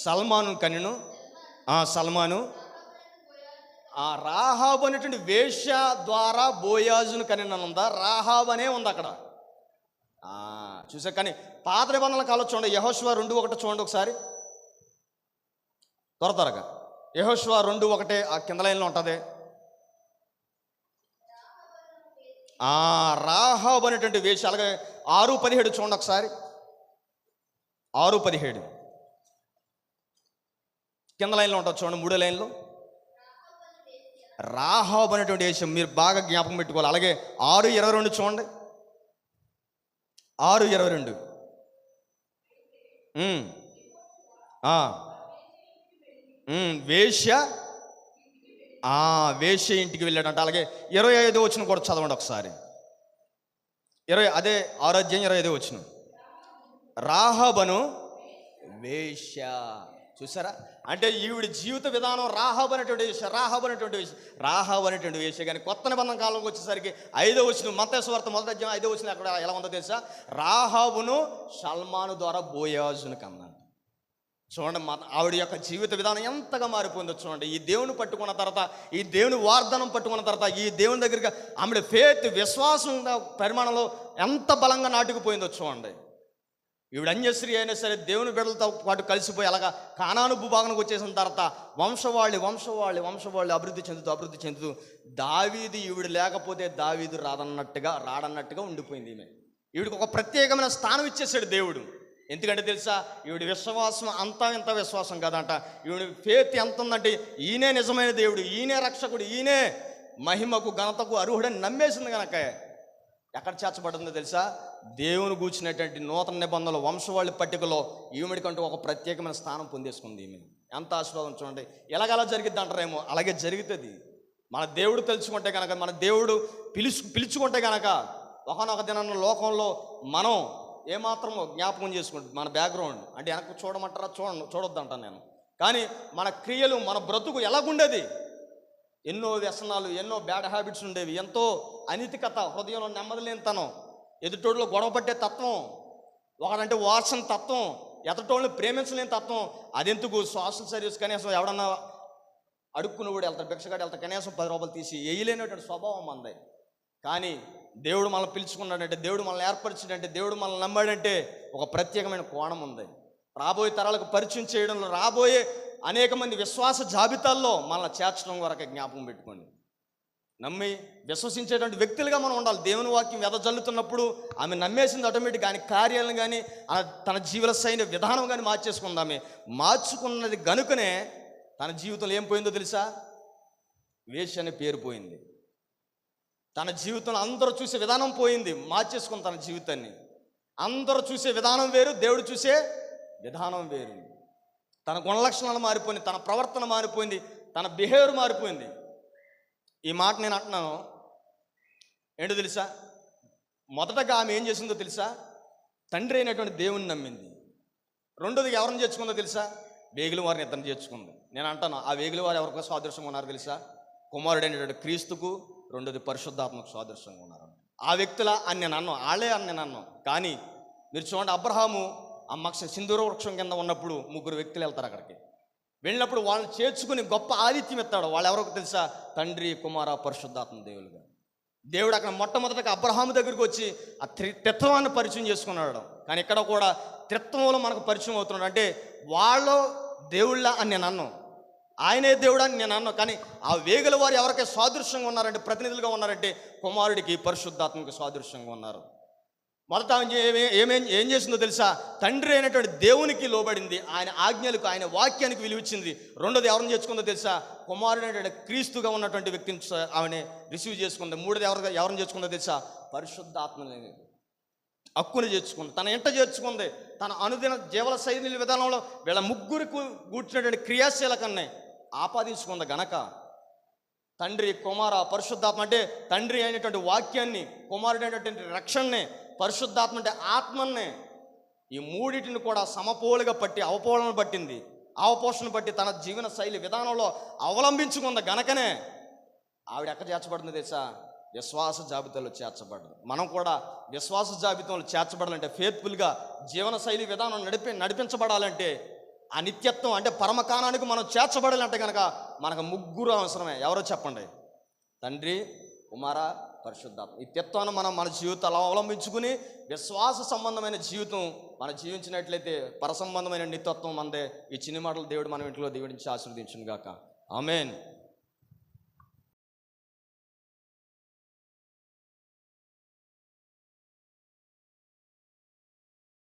సల్మాను కన్యను సల్మాను రాహాబు అనేటువంటి వేశ్య ద్వారా బోయాజును కనినందా? రాహాబు అనే ఉంది అక్కడ. చూసా. కానీ పాత నిబంధనల కాలం చూడండి, యెహోషువ 2:1 చూడండి ఒకసారి త్వరగా. యెహోషువ 2:1 ఆ కింద లైన్లో ఉంటుంది. రాహాబు అనేటువంటి వేశ్య. అలాగే 6:17 చూడండి ఒకసారి. 6:17 కింద లైన్లో ఉంటుంది చూడండి, 3వ లైన్లో. రాహాబు అనేటువంటి వేశ్య మీరు బాగా జ్ఞాపకం పెట్టుకోవాలి. అలాగే 6:22 చూడండి. 6:22 వేశ్య వేశ్య ఇంటికి వెళ్ళాడంట. అలాగే 25 వచనం కూడా చదవండి ఒకసారి. 6వ అధ్యాయం 25 వచనం. రాహాబను వేశ్య. చూసారా? అంటే ఈవిడ జీవిత విధానం రాహాబు అనేటువంటి వేశ్య. కానీ కొత్త నిబంధన కాలంలోకి వచ్చేసరికి 5వ వచనం, మత్తయి సువార్త 1వ అధ్యాయం 5వ వచనం అక్కడ ఎలా ఉందో తెలుసా? రాహాబును సల్మాను ద్వారా బోయాజును కన్నాడు. చూడండి, ఆవిడ యొక్క జీవిత విధానం ఎంతగా మారిపోయిందో చూడండి. ఈ దేవుని పట్టుకున్న తర్వాత, ఈ దేవుని వాగ్దానం పట్టుకున్న తర్వాత, ఈ దేవుని దగ్గరగా ఆమె ఫేత్ విశ్వాసం పరిమాణంలో ఎంత బలంగా నాటుకుపోయిందో చూడండి. ఈవిడ అన్యశ్రీ అయినా సరే దేవుని బిడ్డలతో పాటు కలిసిపోయి అలాగా కానాను భూభాగానికి వచ్చేసిన తర్వాత వంశవాళ్ళు అభివృద్ధి చెందుతూ దావీదు ఈవిడ లేకపోతే దావీదు రాడన్నట్టుగా ఉండిపోయింది. ఈవిడికి ఒక ప్రత్యేకమైన స్థానం ఇచ్చేసాడు దేవుడు. ఎందుకంటే తెలుసా? ఈవిడి విశ్వాసం అంతా ఇంత విశ్వాసం కాదంట. ఈవిడి ఫేత్ ఎంత ఉందంటే ఈయనే నిజమైన దేవుడు, ఈయనే రక్షకుడు, ఈయనే మహిమకు ఘనతకు అర్హుడని నమ్మేసింది కనుక ఎక్కడ చేర్చబడిందో తెలుసా? దేవుని గూర్చినటువంటి నూతన నిబంధనలు వంశవాళ్ళ పట్టికలో ఈవిడికంటూ ఒక ప్రత్యేకమైన స్థానం పొందేసుకుంది. ఈమె ఎంత ఆశీర్వాదం చూడండి. ఎలాగలా జరిగిద్ది అంటారేమో, అలాగే జరుగుతుంది. మన దేవుడు తెలుసుకుంటే కనుక, మన దేవుడు పిలుచుకుంటే కనుక ఒకనొక దినాన్న లోకంలో మనం ఏమాత్రమో జ్ఞాపకం చేసుకుంటుంది. మన బ్యాక్గ్రౌండ్ అంటే వెనక్కి చూడమంటారా? చూడొద్దంటాను నేను. కానీ మన క్రియలు, మన బ్రతుకు ఎలాగుండేది? ఎన్నో వ్యసనాలు, ఎన్నో బ్యాడ్ హ్యాబిట్స్ ఉండేవి, ఎంతో అనితికత, హృదయంలో నెమ్మది లేనితనం, ఎదుటోళ్ళలో గొడవ పట్టే తత్వం, ఒకడంటే వార్సన తత్వం, ఎదుటోళ్ళని ప్రేమించలేని తత్వం. అదెందుకు? సోషల్ సర్వీస్ కనీసం ఎవడన్నా అడుక్కున్నవాడు వెళ్తాడు, భిక్షగాడు వెళ్తాడు, కనీసం 10 రూపాయలు తీసి వేయలేనటువంటి స్వభావం మంది. కానీ దేవుడు మనల్ని పిలుచుకున్నాడంటే, దేవుడు మనల్ని ఏర్పరిచాడంటే, దేవుడు మనల్ని నమ్మాడంటే ఒక ప్రత్యేకమైన కోణం ఉంది. రాబోయే తరాలకు పరిచయం చేయడంలో, రాబోయే అనేక మంది విశ్వాస జాబితాల్లో మనల్ని చేర్చడం వరకు జ్ఞాపకం పెట్టుకోండి. నమ్మి విశ్వసించేటువంటి వ్యక్తులుగా మనం ఉండాలి. దేవుని వాక్యం వెదజల్లుతున్నప్పుడు ఆమె నమ్మేసింది ఆటోమేటిక్. కానీ కార్యాలను కానీ తన జీవన శైలి విధానం కానీ మార్చేసుకుంది. ఆమె మార్చుకున్నది గనుకనే తన జీవితంలో ఏం పోయిందో తెలుసా? వేశ్య అనే పేరు పోయింది. తన జీవితంలో అందరూ చూసే విధానం పోయింది. మార్చేసుకుంది తన జీవితాన్ని. అందరూ చూసే విధానం వేరు, దేవుడు చూసే విధానం వేరు. తన గుణలక్షణాలు మారిపోయింది, తన ప్రవర్తన మారిపోయింది, తన బిహేవియర్ మారిపోయింది. ఈ మాట నేను అంటున్నాను ఏంటో తెలుసా? మొదటగా ఆమె ఏం చేసిందో తెలుసా? తండ్రి అయినటువంటి దేవుని నమ్మింది. రెండోదిగా ఎవరిని చేర్చుకుందో తెలుసా? వేగుల వారిని ఇద్దరిని చేర్చుకుంది. నేను అంటాను, ఆ వేగుల వారు ఎవరికో సాదృశ్యంగా ఉన్నారు తెలుసా? కుమారుడైనటువంటి క్రీస్తుకు, రెండోది పరిశుద్ధాత్మకు సాదృశ్యంగా ఉన్నారు. ఆ వ్యక్తుల అని నేను అన్నాను, వాళ్ళే అని నేను అన్నాను. కానీ మీరు చూడండి, అబ్రహాము ఆ సింధూర వృక్షం కింద ఉన్నప్పుడు 3 వ్యక్తులు వెళ్తారు అక్కడికి. వెళ్ళినప్పుడు వాళ్ళని చేర్చుకుని గొప్ప ఆతిథ్యం ఇస్తాడు. వాళ్ళు ఎవరో తెలుసా? తండ్రి, కుమార, పరిశుద్ధాత్మ దేవులుగా. దేవుడు అక్కడ మొట్టమొదటిగా అబ్రహాము దగ్గరికి వచ్చి ఆ త్రిత్వాన్ని పరిచయం చేసుకున్నాడు. కానీ ఇక్కడ కూడా త్రిత్వంలో మనకు పరిచయం అవుతున్నాడు. అంటే వాళ్ళు దేవుళ్ళ అని నేను అన్నాను, ఆయనే దేవుడు అని నేను అన్నాను. కానీ ఆ వేగుల వారు ఎవరికై సాదృశ్యంగా ఉన్నారంటే, ప్రతినిధులుగా ఉన్నారంటే కుమారుడికి పరిశుద్ధాత్మకి సాదృశ్యంగా ఉన్నారు. మొదట ఏం చేసిందో తెలుసా? తండ్రి అయినటువంటి దేవునికి లోబడింది, ఆయన ఆజ్ఞలకు ఆయన వాక్యానికి విలువిచ్చింది. రెండోది ఎవరిని చేర్చుకుందో తెలుసా? కుమారుడు అనేటువంటి క్రీస్తుగా ఉన్నటువంటి వ్యక్తిని ఆమె రిసీవ్ చేసుకుంది. మూడోది ఎవరిని చేర్చుకుందో తెలుసా? పరిశుద్ధాత్మని హక్కుని చేర్చుకుంది, తన ఇంట చేర్చుకుంది. తన అనుదిన జీవన శైలి విధానంలో వీళ్ళ ముగ్గురికి కూర్చున్నటువంటి క్రియాశీలకన్నే ఆపాదించుకుంది గనక తండ్రి కుమార పరిశుద్ధాత్మ అంటే తండ్రి అయినటువంటి వాక్యాన్ని, కుమారుడు అయినటువంటి రక్షణని, పరిశుద్ధాత్మ అంటే ఆత్మన్నే, ఈ మూడింటిని కూడా సమపోలుగా పట్టి అవపోలను పట్టింది, అవపోషణ బట్టి తన జీవన శైలి విధానంలో అవలంబించుకుంది గనకనే ఆవిడ ఎక్కడ చేర్చబడింది తెలుసా? విశ్వాస జాబితాలో చేర్చబడదు. మనం కూడా విశ్వాస జాబితాలో చేర్చబడాలంటే, ఫేత్ఫుల్గా జీవన శైలి విధానం నడిపించబడాలంటే, ఆ నిత్యత్వం అంటే పరమకాణానికి మనం చేర్చబడాలంటే కనుక మనకు ముగ్గురు అవసరమే. ఎవరో చెప్పండి? తండ్రి, కుమార, పరిశుద్ధాత్మ. ఈ తత్వాన్ని మనం మన జీవితాలు అవలంబించుకుని విశ్వాస సంబంధమైన జీవితం మనం జీవించినట్లయితే పరసంబంధమైన నిత్యత్వం మనదే. ఈ చిన్ని మాటలు దేవుడు మన ఇంట్లో దీవించి ఆశీర్వదించును గాక. ఆమేన్.